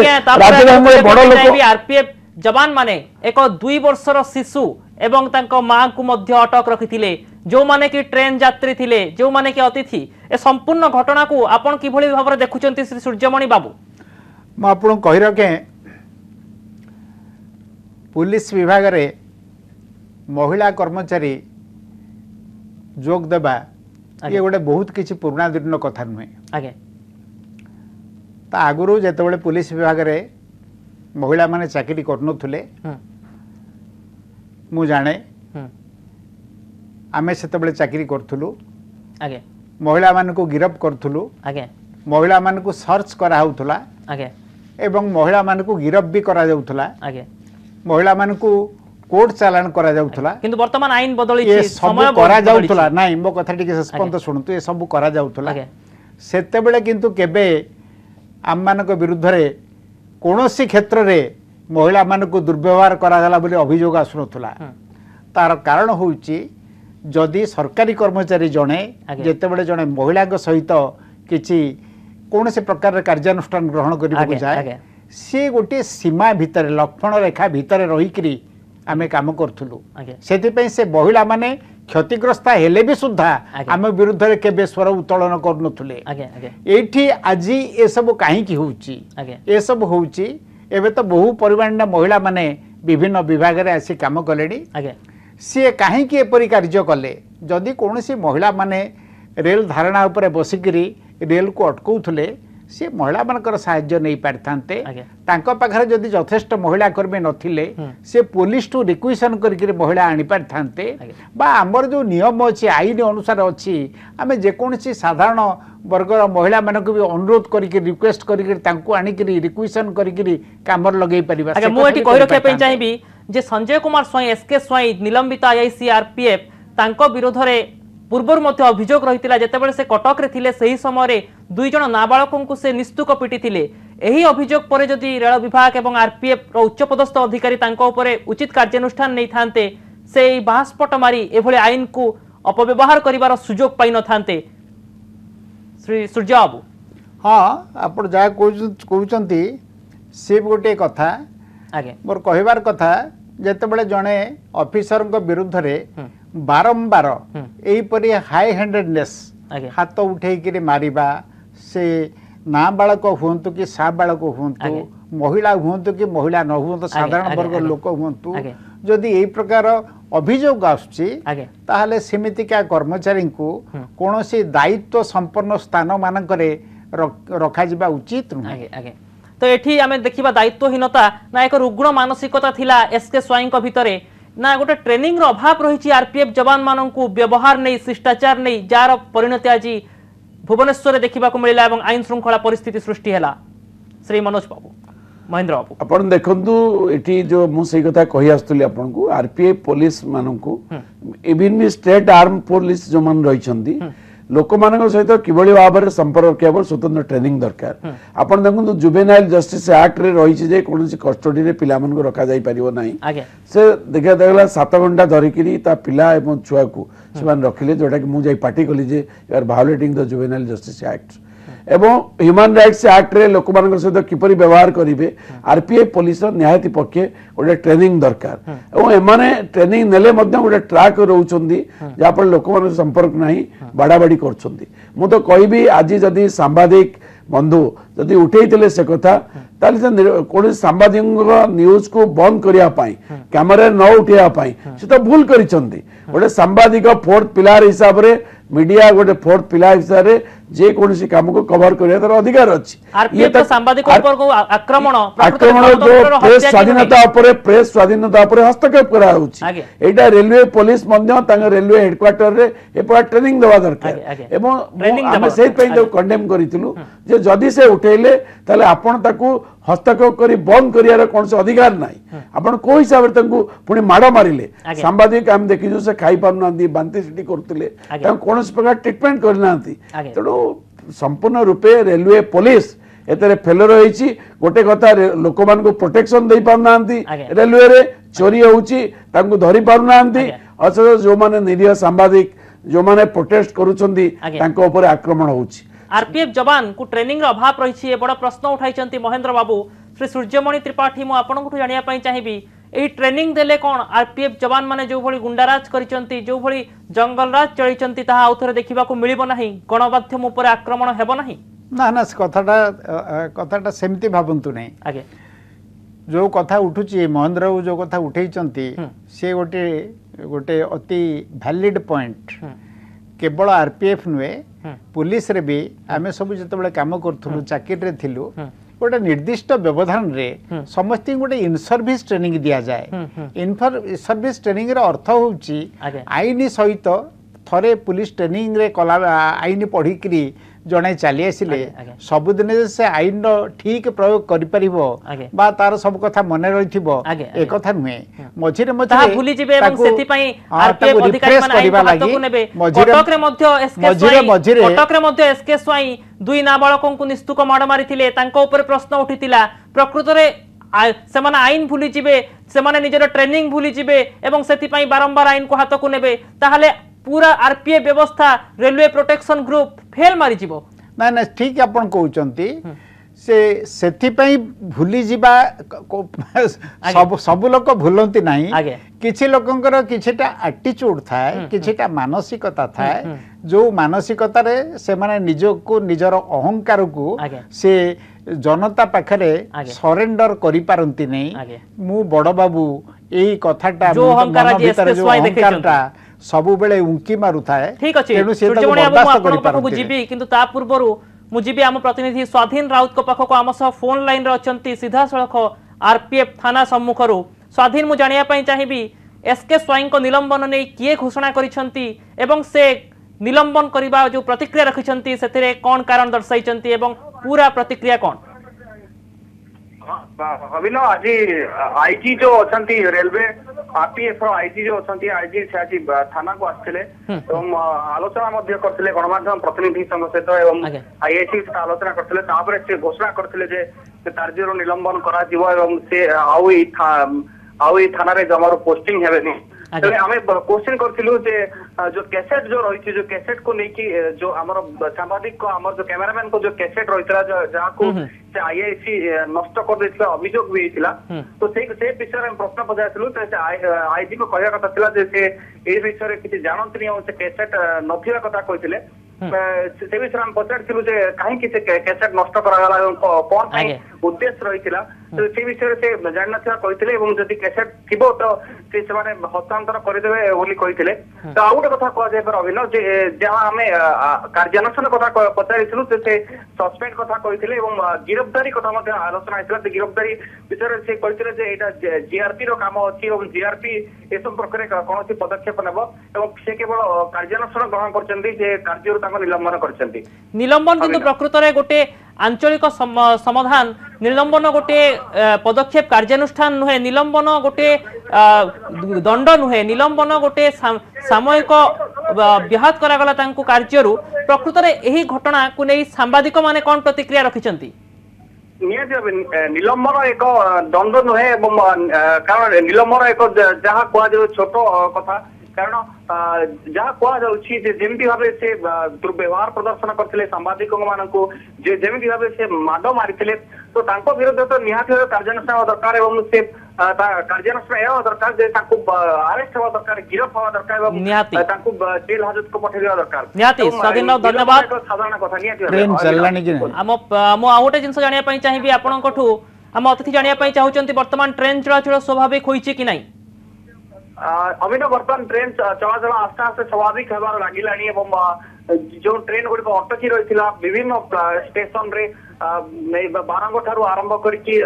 S10: बड़ लोक
S1: आरपीएफ जवान माने एक 2 वर्षर शिशु एवं तांको मां को मध्य अटक रखिथिले जो माने कि ट्रेन यात्री थिले जो माने कि अतिथि ए संपूर्ण घटना को आपण किभली भाव रे देखुचंती श्री सूर्यमणि बाबू
S9: म आपण कहि रखे पुलिस विभाग रे महिला कर्मचारी जोग देबा ये गोटे बहुत किसी पुराना दिन कथा नुहे आगुरी जिते पुलिस विभाग रे महिला माने चाकरी करनुले मु जाने आमे सेतबेले चाकरी करथुलु महिला मान को गिरफ्त करथुलु महिला मान को सर्च करा होउथला एवं महिला मान को गिरफ्त भी करा जाउथला महिला मान को कोर्ट चालान करा जाउथला
S1: किंतु वर्तमान आईन बदली
S9: ये सब करा जाउथला नाही मो कथा टिके स्पंद सुनतु ये सब करा जाउथला सेते बेले किंतु केबे आम मानक विरुद्ध रे कोनोसी क्षेत्र रे महिला मान को दुर्व्यवहार करा गला बोली अभियोग आसुनथला तार कारण होउची जदि सरकारी कर्मचारी जणे जेते बेले जणे महिला सहित किछि कौन से प्रकार कार्यानुष्ठान ग्रहण करने जाए सी गोटे सीमा भितर लक्षण रेखा भितर रहीकि आम कम करूँ से महिला माने क्षतिग्रस्त हेले भी सुधा आम विरुद्ध में केबे स्वर उत्तोलन करुले ये आज ये सब कहीं हो सब होची एबे तो बहु परिमाण महिला माने विभिन्न विभाग रे आसी काम कले सी कहीं एपरी कार्य कले जदि कौन सी महिला माने रेल धारणा उपरे बसिकी रेल को अटकाउले सी महिला मानकर साहाय्य नहीं पारि थांते तांको पाखरे जदि यथेष्ट महिला कर्मी नथिले से पुलिस टू रिक्वेशन करके महिला आनी पारि थांते बा हमर जो नियम अछि आईन अनुसार अछि आमे जे कोनसी साधारण वर्गर महिला मानक भी अनुरोध करके रिक्वेस्ट करके तांको आनी करी रिक्वेशन करके कामर लगेई परिबा
S1: अगे मु एटी कहि रखे पे चाहिबी जे संजय कुमार स्वाई एसके स्वाई निलंबित आईआईसी आरपीएफ तांको विरोध रे पूर्वर मध्य अभियोग रही जितेबाला से कटक रे थिले सही समय दुई जन नाबालकों को से निस्तुक पिटी थिले एही अभियोग पर जदि रेल विभाग एवं आरपीएफ रो उच्चपदस्थ अधिकारी तांको उपरे उचित कार्यानुष्ठान नहीं थांते से बांसपट मारी एभली आईन को अपव्यवहार करिवार सुजोग पाई न थांते श्री सूर्य बाबू
S9: हाँ आप जहाँ कहते सी गोटे कथा मोर कहबार कथा जितेबाला जड़े ऑफिसर विरुद्ध रे बारंबार यहीपरि हाई हैंडेडनेस हाथ उठे मारिबा से नाबालक हुंतु कि साबालक हुंतु महिला हुंतु कि महिला न हुंतु साधारण वर्ग लोक हुंतु जदि यही प्रकार अभियोग आसुची सेमितिका कर्मचारी को कौन सी दायित्व संपन्न स्थान मानकरे रखा जिबा उचित नुहे
S1: तो एठी आमे देखिबा दायित्वहीनता ना एक रुग्ण मानसिकता थिला एसके स्वाई भितरे ना गोटे ट्रेनिंग रो अभाव रही आरपीएफ जवान मानू व्यवहार नहीं शिष्टाचार नहीं जार परिणति आज भुवनेश्वर देखा मिला और आईन श्रृंखला परिस्थिति सृष्टि है श्री मनोज बाबू महेंद्र बाबू
S10: अपन देखु ये जो मुझे कथा कही आसुली आपन को आरपीएफ पुलिस मानू इवन भी स्टेट आर्म पुलिस जो मान रही लोक मान सहित किभली भाव में संपर्क रखा स्वतंत्र ट्रेनिंग दरकार आपन देखु जुवेनाइल जस्टिस एक्ट रे रही जे कौन कस्टडी रे पिला मन को रखा जाई परिबो नाही से देखा देखला 7 घंटा धरिकी ता पिला एवं छुआ को से रखिले जोटा कि मुझे पार्टी कली जे you are violating the juvenile justice act एवं ह्यूमन राइट्स एक्ट रे लोक मान सहित किपरि व्यवहार करिवे आरपीएफ पुलिस निहाती पक्षे गोटे ट्रेनिंग दरकार एवं एमाने ट्रेनिंग नेले मध्य गोटे ट्रैक रोचंदी जहा पर लोक मान संपर्क नाही बाड़ाबाड़ी करछंदी मु तो कहबी आज जदि सांबादिक बंधु जदि उठेइतिले से कथा ताले से कोन सांबादिक न्यूज को बंद करिया पाई कैमरा न उठिया पाई से तो भूल करिसंदी गोटे सांबादिक फोर्थ पिलार हिसाब रे मीडिया गोटे फोर्थ पिला हिसाब रे जे कोनसी काम को कवर करिया तार अधिकार अछि
S1: ये तो सांबादिक ऊपर को आक्रमण
S10: जो प्रेस स्वाधीनता ऊपर प्रेस स्वाधीनता ऊपर हस्तक्षेप करा होछि एटा रेलवे पुलिस मध्य तांग रेलवे हेडक्वार्टर रे एपा ट्रेनिंग देवा दरकार एवं हम से पे जो कंडेम करितलु जे जदी से उठेले ताले आपण ताकू हस्तक्षेप करी बंद करियार कौन से अधिकार नाही आपण को हिसाब रे तांकू पुणी माड़ मारिले सांबादिक हम देखि जो से खाई पारु नांती बांती सिटी करतले तां कोन से प्रकार ट्रीटमेंट करनांती तेणु संपूर्ण रूपे रेलवे पुलिस एतरे फेलर होईची गोटे कथा लोक मान को प्रोटेक्शन दे पारु नांती रेलवे रे चोरी होउची तांकू धरि पारु नांती अथवा जो माने निरीह सांबादिक जो माने प्रोटेस्ट करूचंदी तांको ऊपर आक्रमण होउची
S1: आरपीएफ जवान को ट्रेनिंग रो अभाव रही है बड़ प्रश्न उठाई महेंद्र बाबू श्री सूर्यमणि त्रिपाठी मु आपनकु जानिया चाहिए यही ट्रेनिंग देले कौन आरपीएफ जवान माने जो भली गुंडाराज करिसंती जो भली जंगलराज चलिसंती ताहा आउथरे देखिबा को मिलिबो नाही गणमाध्यम ऊपर आक्रमण हेबो नाही
S9: ना ना कथाटा सेमती भाबंतु नहीं आगे जो कथा उठुची महेंद्र बाबू जो कथा उठेइचंती से गोटे गोटे अति वैलिड पॉइंट केवल आरपीएफ नुहे पुलिस रे भी आमे सब जतबेले काम करथुलु चाकरी रे थिलु गोटे निर्दिष्ट व्यवधान रे समस्त गोटे इन सर्विस ट्रेनिंग दिया जाए इन सर्विस ट्रेनिंग रे अर्थ होउची आईन सहित थरे पुलिस ट्रेनिंग रे कला आईन पढ़ी जड़े चली आसिले सबुदिन से आईन ठीक प्रयोग करि परिबो बा तार सब कथा मन रही एक कथा नुहे मझिरे मझिरे
S1: भूली जिवे एवं सेति पई आरपीएफ अधिकारी माने आईन हाथ को नेबे कटक रे मध्य एसके स्वाई दुई नाबालकों को निस्तुक माड़ मारिथिले तांको ऊपर प्रश्न उठितिला प्रकृत रे सेमाने आईन भूली जिवे सेमाने निजर ट्रेनिंग भूली जिवे एवं सेति पई बारंबार आईन को हाथ को नेबे ताहाले पूरा आरपीएफ व्यवस्था रेलवे प्रोटेक्शन ग्रुप फेल मारी जीवो
S9: ना ना ठीक आपण कहउचंती से सेथिपई भूली जिबा सब लोक भूलंती नहीं किछि लोकंकर किछिटा एटीट्यूड थाए किछिटा मानसिकता थाए जो मानसिकता रे से माने निजको निजर अहंकार को से जनता पाखरे सरेंडर करि पारंती नहीं मु बड़ बाबू एही कथाटा
S1: जो अहंकारटा
S9: सबु बेले उंकी मारु थाए
S1: ठीक अछि सूर्यमणि बाबू आपण पाखु जीबी किंतु ता पूर्वरु मुझे आम प्रतिनिधि स्वाधीन राउत को पाखक आम सह फोन लाइन रे सीधा सड़क आरपीएफ थाना सम्मुखर स्वाधीन मु जानिया पई चाहिबी एसके स्वाई को निलंबन नहीं किए घोषणा करिसंती एवं से निलंबन करबा जो प्रतिक्रिया रखिसंती सेतिरे कोन कारण दर्शाइसंती एवं पूरा प्रतिक्रिया कोन
S11: अभिनव आज आईजी जो अछंती रेलवे आरपीएफ आईजी जो अछंती आईजी से आज थाना को आस्थिले एवं आलोचना मध्य करथिले गणमाध्यम प्रतिनिधि संघ सहित एवं आईआईसी से आलोचना करथिले तापरे से घोषणा करथिले जे कार्यर निलंबन करा जीवो एवं से आउ थाना रे जमारो पोस्टिंग हेबेनी तबे हमें क्वेश्चन करथिलु जे जो कैसेट जो रही जो कैसेट को लेकी जो हमर सांबादिक को हमर जो कैमरामैन को जो कैसेट रहितला जहा को से आईआईसी नष्ट कर देथिला अभियोग भी थिला तो से विषय में प्रश्न पजाथिलु तो से आईजी को कहया कथा थिला जे से ए विषय रे किछि जानंतनी हो से कैसेट नथिला कथा कहिथिले से विषय हम पचारथिलु जे काहे कि से कैसेट नष्ट करागला कोन उद्देश्य रहितला तो से विषय से जान नथिला कहिथिले एवं जदि कैसेट थिबो तो से माने हस्तांतर करदेबे बोली कहिथिले तो आ गोटे कथा कह जाय पर अभिनव जे जहां हमें कार्यानुष्ठान कथा पचारिथिलु से सस्पेंड कथा कहिथिले एवं गिरफ्तारी कथा मध्ये आलोचना आइतला गिरफ्तारी विषय से कहिथिले जे एटा जीआरपी रो काम अछि एवं जीआरपी ए संपर्क रे कोनोसी पदक्षेप नेबो एवं से केवल कार्यानुष्ठान ग्रहण करचंदी जे कार्य तांको निलंबन करचंदी निलंबन
S1: किंतु प्रकृत रे गोटे आंचलिक समाधान निलंबन गोटे पदक्षेप कार्यानुष्ठान नुहे निलंबन गोटे दंड नुहे निलंबन गोटे सामयिक व्याहत करागला तांको कार्यरु प्रकृत रे एही घटना को नै सांबादिक माने कोन प्रतिक्रिया रखिचंती
S11: निलंबन एक दंड नुहे कारण निलंबन एक जहा कोआ जो छोट कथा कारण जहाँ कहमी भाव से दुर्व्यवहार प्रदर्शन करते सांबादिक मानक जमी भाव से माड मारी तो विरुद्ध तो निहाती कार्यानुष्ठान दरकार एवं से कार्यानुष्ठान यह दरकार अरेस्ट हवा दरकार गिरफ हवा दरकार जेल हाजत को पठे दरकार
S1: धन्यवाद
S11: साधारण कथा
S1: गोटे जिन जानापी चाहिए आपंठू आम अतिथि जानापी चाहते वर्तमान ट्रेन चलाचल स्वाभाविक होइछि कि नहीं
S11: अभिनव बर्तमान ट्रेन चलाचल आस्ते आस्ते स्वाभाविक होबार लागिलानी एवं जो ट्रेन गुड़िक अटकी रही विभिन्न स्टेशन रे बारंग ठारू आरंभ करके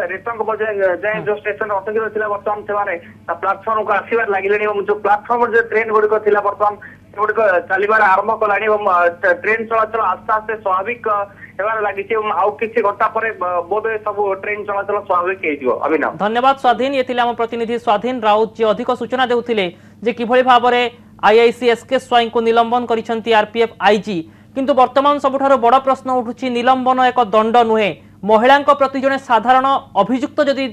S11: रेतंग बजाय जाए जो स्टेशन अटकी रही बर्तमान से प्लाटफर्म को आसबार लगे जो प्लाटफर्म जो ट्रेन गुड़िक थी बर्तमान गुड़िक चलबार आरंभ कला ट्रेन चलाचल आस्ते आस्ते स्वाभाविक हेबार लगी आउ किसी घंटा पर बोध सब ट्रेन चलाचल स्वाभाविक हो अभिनव
S1: धन्यवाद स्वाधीन ये थिले आम प्रतिनिधि स्वाधीन राउत जी अधिक सूचना देउथिले जे किभଳି भाबरे आईआईसी एसके स्वाई को निलंबन करिसंती आरपीएफ आईजी किंतु वर्तमान सबुठारो बड़ प्रश्न उठुछि निलंबन एक दंड नुहे महिला प्रति जने साधारण अभियुक्त जदि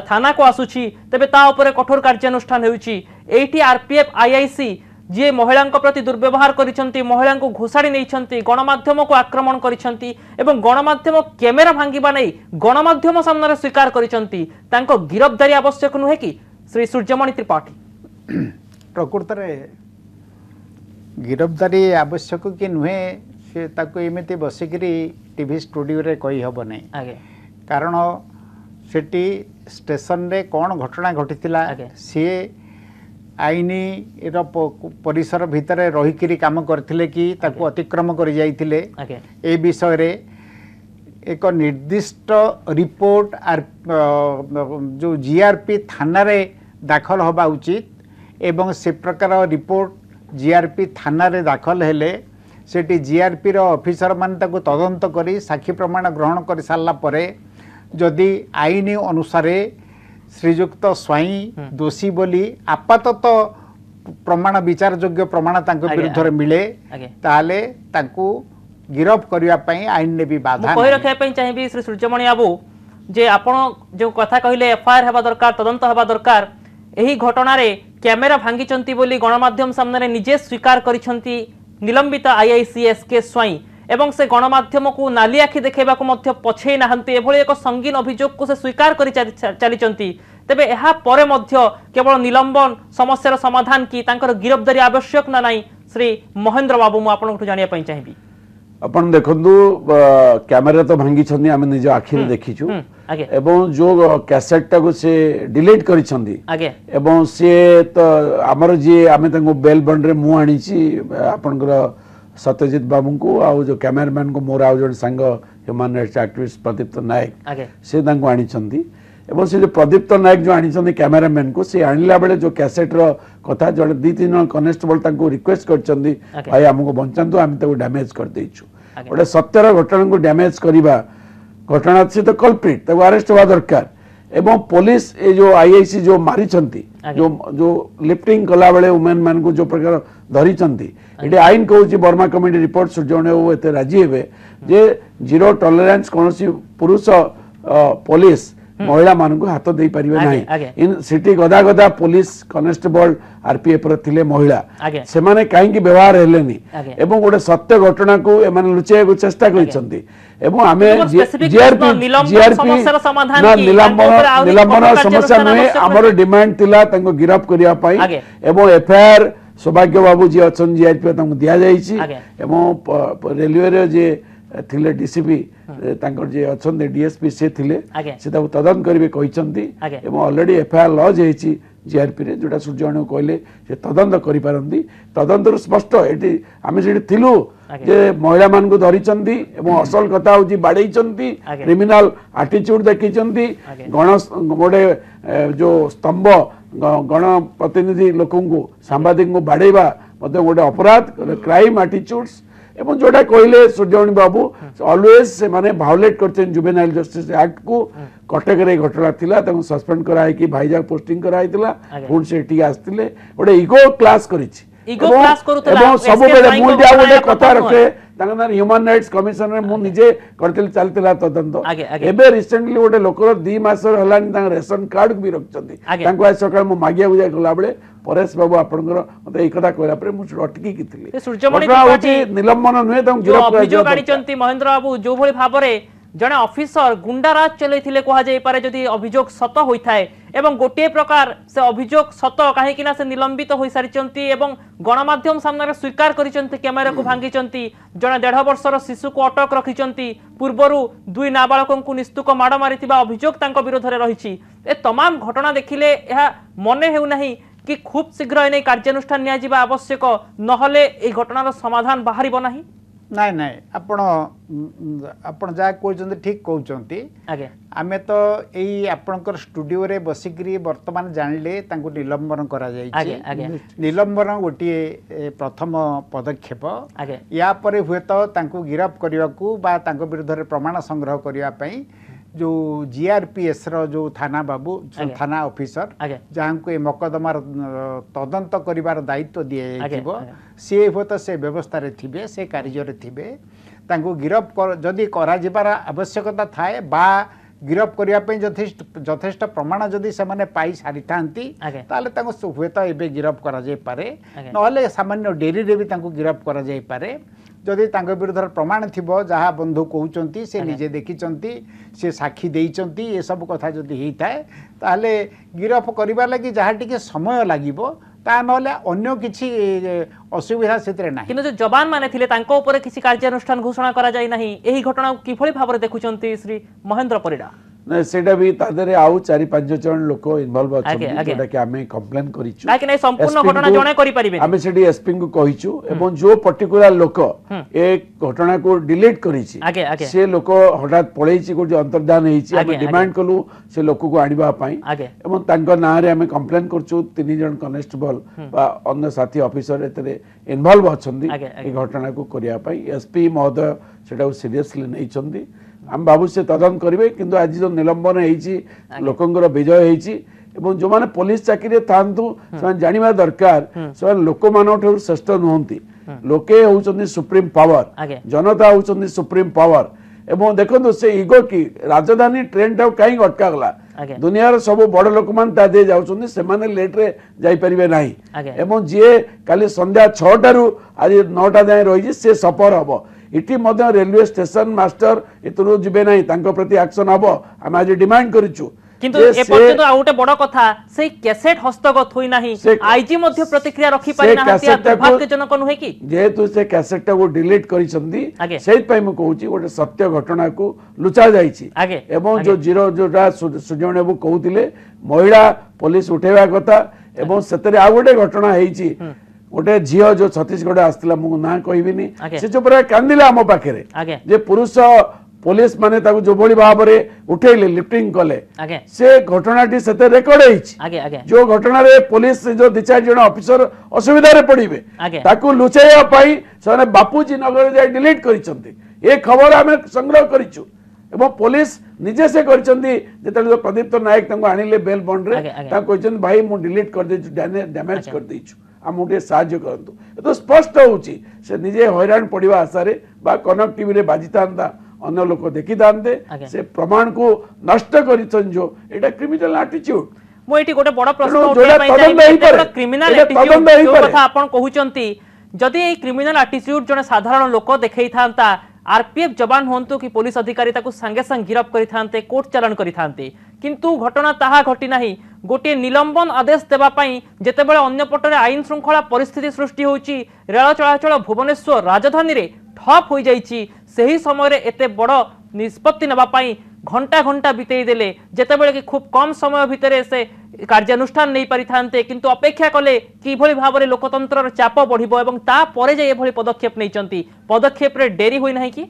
S1: थाना को आसुछि तेबे ता उपरे कठोर कार्यानुष्ठान हेउछि एठी आरपीएफ आईआईसी जे महिला प्रति दुर्व्यवहार करिसंती महिला को घोषाड़ी नहीं गणमाध्यम को आक्रमण करिसंती एवं गणमाध्यम कैमेरा भांगिबा नहीं गणमाध्यम सामने स्वीकार करिसंती तांको गिरफ्तारी आवश्यक नुहे कि श्री सूर्यमणि त्रिपाठी
S9: प्रकृत गिरफ्तारी आवश्यक कि नुहे से ताको एमिति बसिकरी टीवी स्टूडियो रे कही हबो नै कारण सेठी स्टेशन रे कोन घटना घटितिला से आईनी परिसर भितर रहीकि कम करथिले कि ताको अतिक्रम कर जाइथिले ए विषय रे एक निर्दिष्ट रिपोर्ट जो जीआरपी थाना रे दाखल होबा उचित एवं से प्रकार रिपोर्ट जीआरपी थाना रे दाखल हेले सेठी जीआरपी रो ऑफिसर मान ताको तदंत करी साक्षी प्रमाण ग्रहण कर सारला परे जदि आईनी अनुसारे श्रीजुक्त स्वाई दोषी बोली आपातत प्रमाण विचार योग्य प्रमाण तांको विरुद्ध मिले ताले तांको गिरफ करिया पई आईन ने भी बाधा
S1: कहि रखै पई चाहिबी श्री सूर्यमणि बाबू जे आपण जो कथा कहिले एफआईआर हेबा दरकार तदंत हेबा दरकार एही घटना रे कैमेरा भांगी बोली गणमाध्यम सामने निजे स्वीकार करिसंती निलंबित आईआईसी एसके स्वाई एवं से गणमाध्यम को नाली आखि देखा पछे ना एभली एक संगीन अभियोग को से स्वीकार कर चली तेबे एहा परे मध्य केवल निलंबन समस्यार समाधान की तांकर गिरफ्तारी आवश्यक ना नहीं श्री महेंद्र बाबू मु आपन जानिया पई चाहिबी
S10: अपन देखंदु कैमरा तो भांगी छन्नी आमे निज आखिरे देखिछु एवं जो कैसेट टा को से डिलीट करि छन्दी एवं से तो हमर जे आमे तंगो बेल बंड रे मु आनी छी आपनकर सत्यजित बाबू को आ जो कैमरामैन को मोर आ जो संग ह्यूमन राइट्स एक्टिविस्ट प्रदीप्त नायक से तंगो आनी छन्दी एवं से जो प्रदीप्त नायक जो आनी छन्दी कैमरामैन को से आनिला बेले जो कैसेट रो कथा जड़े 2-3 जन कनेस्टेबल तंको रिक्वेस्ट कर छन्दी भाई हमको बंचांतु हम तको डैमेज कर देइछु गोटे सत्यर घटना को डैमेज करवा घटना से तो कल्प्रिट तक अरेस्ट हुआ दरकार एवं पुलिस ये जो आईआईसी जो मारी जो लिफ्टिंग कला बेले वुमेन मान को जो प्रकार धरी ये आईन कहूँ बर्मा कमिटी रिपोर्ट सूर्यने एत राजी हे जे जीरो टॉलरेंस कौन पुरुष पुलिस महिला मान को हाथ दे पारे ना सिटी गदा गदा पुलिस कनेस्टेबल आरपीएफ रे महिला से माने कहीं व्यवहार हेलेनी एवं गोटे सत्य घटना को एमाने लुचाइया को चेष्टा करिसंती एवं आमे जीआरपी निलंबन समस्या नुहे हमर डिमांड थिला तंको गिरफ्त करिया पई एवं एफआईआर सौभाग्य बाबू जी अछन जीआरपी तंको दिया जाईची एवं रेलवे रे जे थिले डीसीपी तांकर जे अछन डीएसपी से थिले से ताको तदन करिवे कहिसंती एवं ऑलरेडी एफआईआर लॉज हेची जीआरपी रे जोटा सूर्यवाणी कहले से तदंत करि पारंती तदंतर स्पष्ट एटी आमे सेठी थिलु जे महिला मान को धरिचंती एवं असल कथा होची बाडैचंती क्रिमिनल एटीट्यूड देखिचंती गण गोटे जो स्तंभ गण प्रतिनिधि लोकन को सांबादिक को बाडैबा मध्ये गोटे अपराध क्राइम एटीट्यूड्स एवं जोटा कहले सूर्यवाणी बाबू ऑलवेज से माने वायोलेट करते जुवेनाइल जस्टिस एक्ट को कटक रे घटना थिला ताको सस्पेंड कराई कि भाईजाक पोस्टिंग कराइतिला पुन से टी आस्तिले गोटे इगो क्लास करिछि
S1: इगो क्लास करूतला
S10: एवं सब बेले मु जा गोटे कथा रखे तांगर ह्यूमन राइट्स कमिशन रे मु निजे करतिल चलतिला तदंत एबे रिसेंटली गोटे लोकर 2 मास हलानी तांग रेशन कार्ड भी रखचंती तांको आज सकाळ मु मागिया बुझा गला बेले परेश बाबू आपनकर मते एक कथा कहला पर मु अटकी किथिले सूर्यमणि निलंबन नुहे तांग गिरफ्त
S1: अभियोग आनिचंती महेंद्र बाबू जो भली भाबरे जने ऑफिसर गुंडाराज चलैथिले कहा जाय पारे जदि अभियोग सत होइथाय एवं गोटे प्रकार से अभियोग सत काहे किना से निलंबित होई सारिचंती एवं गणमाध्यम सामने स्वीकार करिचंती कैमरा को भांगिचंती जने 1.5 वर्षर शिशु को अटक रखिचंती पूर्वरु 2 नाबालकों को निस्तुक माड़ मारिथिबा अभियोग तांको विरोध रे रहिछि ए तमाम घटना देखिले एहा मने हेउ नाही कि खूब शीघ्र एने कार्यानुष्ठान निया जिबा आवश्यक नहले ए घटनार समाधान बाहरिबो नाही
S9: नाई नाई आपण जा कहते ठीक कहते आमे तो यही आपणकर स्टूडियो रे बसिकरी वर्तमान जानले तांको निलंबन करा जाय निलंबन गोटे प्रथम पदक्षेप या परे हुए तो तांको गिरफ्त करने को बा तांको विरुद्ध रे प्रमाण संग्रह करने पई जो जीआरपीएस रो जो थाना बाबू थाना ऑफिसर जहां को मकदमार तदंत करिवार दायित्व दिया जाइबो से हो तो से व्यवस्था रे थिबे से कार्य रे थिबे तांको गिरफ्त जदि करा जिबार आवश्यकता थाए बा गिरफ्त करिया पे यथेष्ट प्रमाण जदि से माने पाई सारी थांती ताले तांको हुए तो एबे गिरफ्त करा जाय पारे नहले सामान्य डेरी रे भी तांको गिरफ्त करा जाय पारे जदि तांको विरुद्ध प्रमाण थिबो जहा बंधु कहउचंती से निजे देखिचंती से साक्षी देइचंती ये सब कथा जदि हेई थाए ताले गिरफ्त करिबा लागि जहा टिके समय लागिबो ता नहले अन्य किछि असुविधा सेतरे नाही किनो जो जवान माने थिले तांको ऊपर किछि कार्यानुष्ठान घोषणा करा जाय नाही एही घटना किफळी भाबरे देखुचंती श्री महेंद्र परिडा
S10: ना सेटा भी तादरे आउ 4-5 जन लोक इन्वॉल्व अछन जेटा कि हमें कंप्लेन करिछु
S1: काहे नै संपूर्ण घटना जणे करि परिबे
S10: हमें सेठी एसपी को कहिछु एवं जो पर्टिकुलर लोक एक घटना को डिलीट करिछि से लोक हठात पळैछि को जो अंतर्धान हेछि हमें डिमांड कलु से लोक को आनिबा पई एवं तांकर नाम रे हमें कंप्लेन करछु 3 जन कनेस्टेबल बा अन्य साथी ऑफिसर एतरे इन्वॉल्व अछन ए घटना को करिया पई एसपी महोदय सेटा सीरियसली नै छन्दी हम बाबू से तदन करेंगे किंतु आज जो निलंबन होकर विजय होती जो माने पुलिस चाकरी थांतु से जानवा दरकार से लोक मान श्रेष्ठ नुहति लोके होउचंदी सुप्रीम पावर जनता होउचंदी सुप्रीम पावर एवं देखो से इगो की राजधानी ट्रेन टा कहीं अटका गला दुनिया सब बड़ लोक मान ता दे जाउचंदी से माने लेट रे जाई परिबे नाही एवं जे काली संध्या 6 टारू आज 9टा जाय रही से सफर हबो इटी रेलवे स्टेशन मास्टर एतु जीवे ना प्रति एक्शन हम आम आज डिमांड करूँ
S1: किंतु ए पर्यंत आ गोटे बड़ कथा से कैसेट हस्तगत होई नाही आईजी मध्ये प्रतिक्रिया रखी पारि ना हतिया दुर्भाग्यजनक नुहे कि
S10: जेहेतु से कैसेट को डिलीट करिसंदी सेहि पई म कहूची गोटे सत्य घटना को लुचा जाईची एवं जो जीरो जोटा सुजन बाबू कहउतिले महिला पुलिस उठेवा कथा एवं सेतरे आ गोटे घटना हेची गोटे झियो जो छत्तीसगढ़ आस्तिला मु ना कहबिनी से जो पूरा कांदिला हम पाखरे जे पुरुष पुलिस माने ताको जो बड़ी भाव रे उठेले लिफ्टिंग कले से घटनाटी सेते रेकॉर्ड हेछि जो घटना रे पुलिस जो दि चार जण ऑफिसर असुविधा रे पड़िबे ताको लुचैया पाई सने बापूजी नगर जाय डिलीट करिसंती ए खबर हमें संग्रह करिछु एवं पुलिस निजे से करिसंती जेतले जो प्रदीप्त नायक ताको आनिले बेल बॉन्ड रे ता कहिसंती भाई मु डिलीट कर देछु डैमेज कर देछु आ मुटे साहाय्य करंतु ए तो स्पष्ट होउची से निजे हैरान पड़िबा आशा रे बा कनक टीवी रे बाजितांदा अन्य लोक देखी थांते से प्रमाण को नष्ट करिसन जो एटा क्रिमिनल एटीट्यूड
S1: मो एटी गोटे बड़ प्रश्न उठाई पाई जाय क्रिमिनल एटीट्यूड जो कथा आपण कहउचंती जदि ए क्रिमिनल एटीट्यूड जने साधारण लोक देखै थांता आरपीएफ जवान होंतु कि पुलिस अधिकारी ताकू संगे संग गिरफ करि थांते कोर्ट चालान करि थांते किंतु घटना ताहा घटी नाही गोटे निलंबन आदेश देबा पई जेतेबेले अन्य पटरे आईन श्रृंखला परिस्थिति सृष्टि होउची रेल चलाचल भुवनेश्वर राजधानी रे ठप हो जाइची सही समय रे एते बड़ निष्पत्ति नबा पई घंटा घंटा बितेई देले जेतेबेले कि खूब कम समय भितरे से कार्यानुष्ठान नहीं पारि थांते किंतु अपेक्षा कले कि भली भाबरे लोकतंत्र चाप बढ़िबो एवं ता परे जे एभली पदक्षेप नैचंती पदक्षेप रे देरी होई नाही कि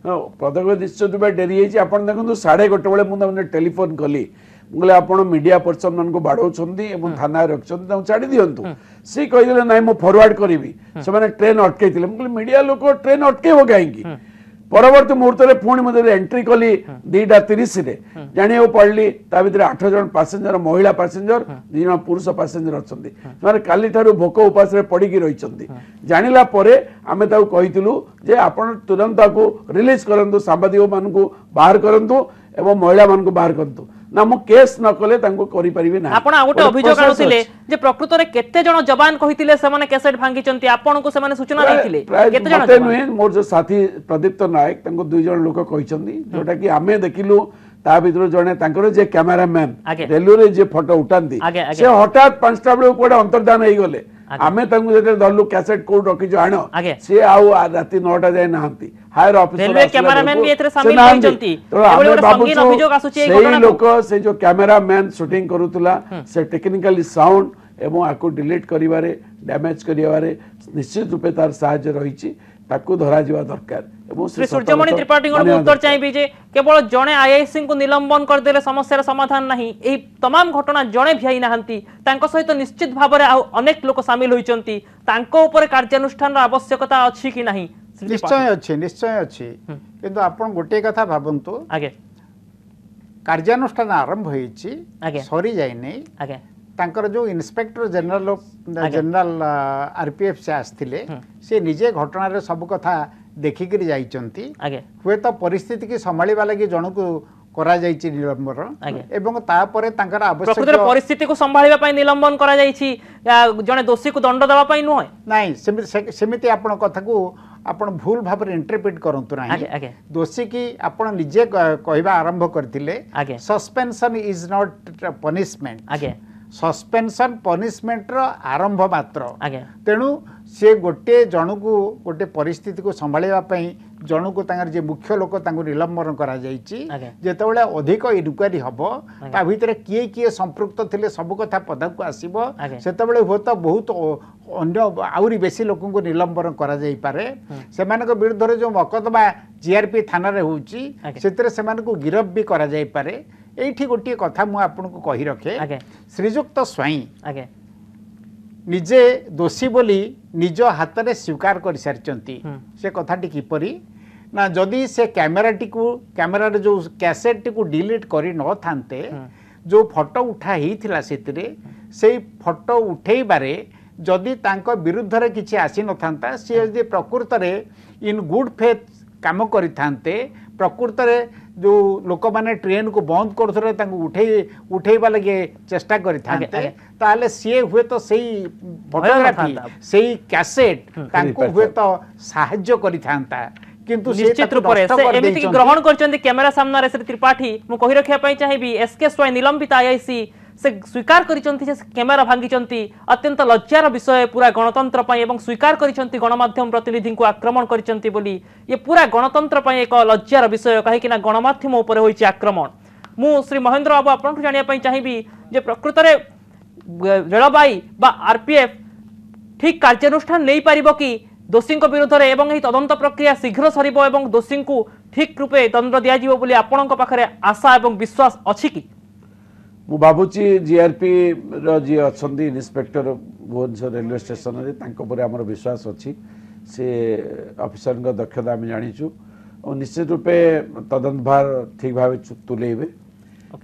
S10: पदक्षेप निश्चित डेरी होइची आपण देखंतु 1:30 बेले मु टेलीफोन कली बोले आपण मीडिया पर्सन मन को बाड़ौछंदी एवं थाना रखछंदी ता छाडी दियंतु से कहिले नाही मो फॉरवर्ड करिवि से माने ट्रेन अटकैतिले मु मीडिया लोक ट्रेन अटकेबो काहेकि परवर्ती मुहूर्त रे पुणी मते एंट्री कली 2:30 रे जानियो पड़ली ता भितर 8 जन पैसेंजर महिला पैसेंजर 2 जन पुरुष पैसेंजर अछंदी माने काली थारु भोक उपास रे पड़ी की रहिचंदी जानिला परे आमे ताऊ कहितलु जे आपण तुरंत ताको रिलीज करंतु सांबादिक मान को बाहर करंतु एवं महिला मान को बाहर करंतु ना मु केस न कले तांको करि परिबि ना
S1: आपण आउटे अभियोग आनुथिले जे प्रकृत रे केते जण जवान कहितिले से माने कैसेट भांगी चंती आपण को से माने सूचना दैथिले
S10: केते जण जवान मोर जो साथी प्रदीप्त नायक तांको 2 जण लोक कहिचंदी जोटा कि आमे देखिलु ता भितर जणे तांकर जे कैमरामैन रेलवे रे जे फोटो उठांती से हठात 5टा बेले कोडा अंतर्धान हेई गले आमे तांको जेते दल्लु कैसेट कोड रखि जो आनो से आउ राती 9टा जाय नाहंती हायर ऑफिसर
S1: रेलवे कैमरामैन भी एथरे शामिल होइचंती एबोले गोटे संगीन अभियोग आसुची ए घटना
S10: लोक से जो कैमरामैन शूटिंग करूतला से टेक्निकली साउंड एवं आको डिलीट करिवारे डैमेज करिवारे निश्चित रूपे तार सहायता रहिची ताकू धरा जीवा दरकार एवं
S1: श्री सूर्यमणि त्रिपाठी को उत्तर चाहिबी जे केवल जणे आईआईसी को निलंबन कर देले समस्या समाधान नहीं एही तमाम घटना जणे भियाई नाहंती तांको सहित निश्चित भाबरे अनेक लोक शामिल होइचंती तांको ऊपर कार्यानुष्ठान आवश्यकता अछि कि नहीं
S9: निश्चय अच्छी किंतु आपण गोटे कथा भाबंतु
S1: आगे
S9: कार्यानुष्ठान आरंभ होईची सरी जाय नै
S1: आगे
S9: तांकर जो इंस्पेक्टर जनरल आरपीएफ से आस्थिले से निजे घटना रे सब कथा देखि करी जाइचंती हुए तो परिस्थिति की संभाळिबा लागि जणको करा जाइची निलंबन एवं तापरे तांकर आवश्यक
S1: प्रकृत परिस्थिति को संभाळिबा पई निलंबन करा जाइची जणे दोषी को दंड देबा पई नुय
S9: नाही सेमिति आपण कथा को आपण भूल भाबरे इंटरप्रेट करंतु नाही दोषी की आपण निजे कहबा आरंभ करथिले suspension is not punishment suspension punishment रो आरंभ मात्र तेणु से गोटे जनकू गोटे परिस्थिति को संभाळिबा पई जनकू तांगर जे मुख्य लोक तांगु निलंबन करा जाईची जेतेबेले अधिक इनक्वारी हबो ता भितरे किए किए संपृक्त थिले सब कथा पदा को आसीबो सेतेबेले होता बहुत अन्य आउरी बेसी लोकन को निलंबन करा जाई पारे सेमानक विरुद्ध रे जो मकदमा जीआरपी थाना रे होउची सेतरे सेमानक गिरफ भी करा जाई पारे एठी गोटे कथा मु आपन को कहि रखे श्रीजुक्त स्वाई निजे दोषी बोली निज हाथ में स्वीकार कर सारी से कथाटी किपरि ना जदि से कैमेरा जो कैसेट टी को डिलीट करी न थांते जो फोटो उठा ही से फोटो उठे बारे जदि तांको विरुद्ध रे किछि आसी न थांता से जदि प्रकृत रे इन गुड फेथ काम करि थांते प्रकृत में जो लोक मैंने ट्रेन को बंद करते उठेबा लगे चेष्टा करते सी हुए तो सही फोटोग्राफी सही कैसेट हुए तो साहाय्य करता किंतु
S1: निश्चित रूप से एमिति ग्रहण करछन्ती कैमरा सामना रे श्री त्रिपाठी मु कहि रखिया पई चाहिबी एसके स्वाई निलंबित आईआईसी से स्वीकार करिसंती जे कैमरा भांगिसंती अत्यंत लज्जार विषय पूरा गणतंत्र पई एवं स्वीकार करिसंती गणमाध्यम प्रतिनिधि को आक्रमण करिसंती बोली ये पूरा गणतंत्र पई एक लज्जार विषय कहि कि ना गणमाध्यम ऊपर होईची आक्रमण मु श्री महेंद्र बाबू आपन जानिया पई चाहिबी जे प्रकृत रे रेलबाई बा आरपीएफ ठीक कार्यानुष्ठान नहीं पारिबो कि दोषी विरोध में एवं यह तदंत प्रक्रिया शीघ्र सरिबो एवं दोषी को ठीक रूपे दंड दिया जिवो बोली आपनक पाखरे आशा एवं विश्वास अछि कि
S10: मु बाबूची जीआरपी रो जी अछंदी इन्स्पेक्टर भुवनेश्वर रेलवे स्टेशन रे तांको परे हमर विश्वास अछि से ऑफिसर को दक्षता हम जानिछु और निश्चित रूपे तदंत भार ठीक भाव तुलेबे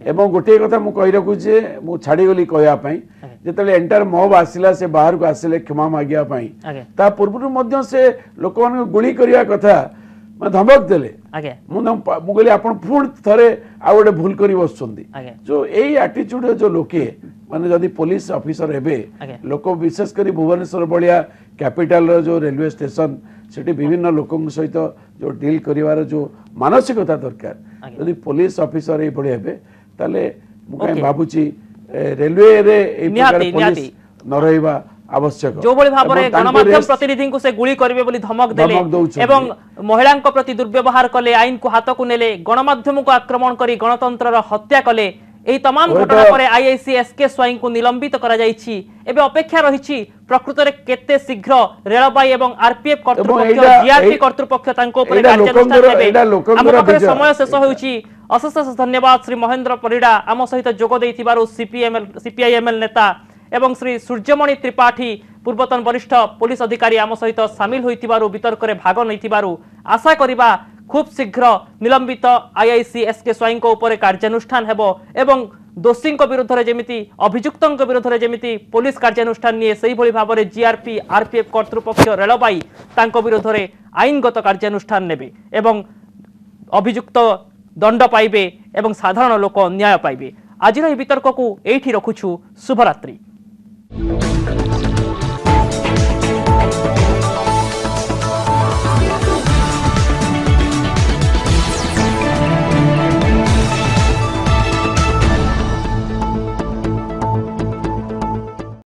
S10: एवं गोटे कथा मु कहि रखु जे मु छाड़ी गली कहया पई जेतले एंटायर मॉब आसिला से बाहर को आसिले क्षमा मागिया पई ता पूर्व मध्य से लोक मान गुली करिया कथा मैं धमक देले मु कहली आपण पुण थरे आ गोटे भूल करी बसुंदी जो एई एटीट्यूड जो लोके माने जदी पुलिस ऑफिसर हेबे लोक विशेष करी भुवनेश्वर बलिया कैपिटल रो जो रेलवे स्टेशन सेठी विभिन्न लोकन सहित जो डील करिवार जो मानसिकता दरकार जदी पुलिस ऑफिसर ए बडे हेबे ताले मु कहि भाबुची रेलवे रे ए प्रकार पुलिस न रहिबा आवश्यक
S1: जो बड़ी भाव में गणमाध्यम प्रतिनिधि को से गुली करिवे बोली धमक देले एवं महिला प्रति दुर्व्यवहार कले आईन को हाथ को नेले गणमाध्यम को आक्रमण करी गणतंत्र हत्या कले एही तमाम घटना पर आईआईसी एसके स्वाई को निलंबित करा जायछि एबे अपेक्षा रहिछि प्रकृत रे केते शीघ्र रेलबाई एवं आरपीएफ कर्तृपक्ष जीआरपी कर्तृपक्ष तांको ऊपर कार्यानुष्ठान नेबे हम पाखरे समय शेष होउछि अशेष धन्यवाद श्री महेंद्र परिडा आम सहित जोग देइथिबारु सीपीआईएमएल नेता एवं श्री सूर्यमणि त्रिपाठी पूर्वतन वरिष्ठ पुलिस अधिकारी आम सहित सामिल होइथिबारु वितर्क रे भाग नैथिबारु आशा करिबा खूब शीघ्र निलंबित आईआईसी एसके स्वाई ऊपर कार्यानुष्ठान हेबो एवं दोषी विरुद्ध रे जेमिति अभियुक्त विरुद्ध रे जेमिति पुलिस कार्यानुष्ठान निये सेही भली भाव रे जीआरपी आरपीएफ कर्तृपक्ष रेलबाई तांको विरुद्ध रे आईनगत कार्यानुष्ठान नेबे एवं अभियुक्त दंड पाइबे एवं साधारण लोक न्याय पाइबे। आज वितर्क को एठी रखुछु। शुभरात्रि।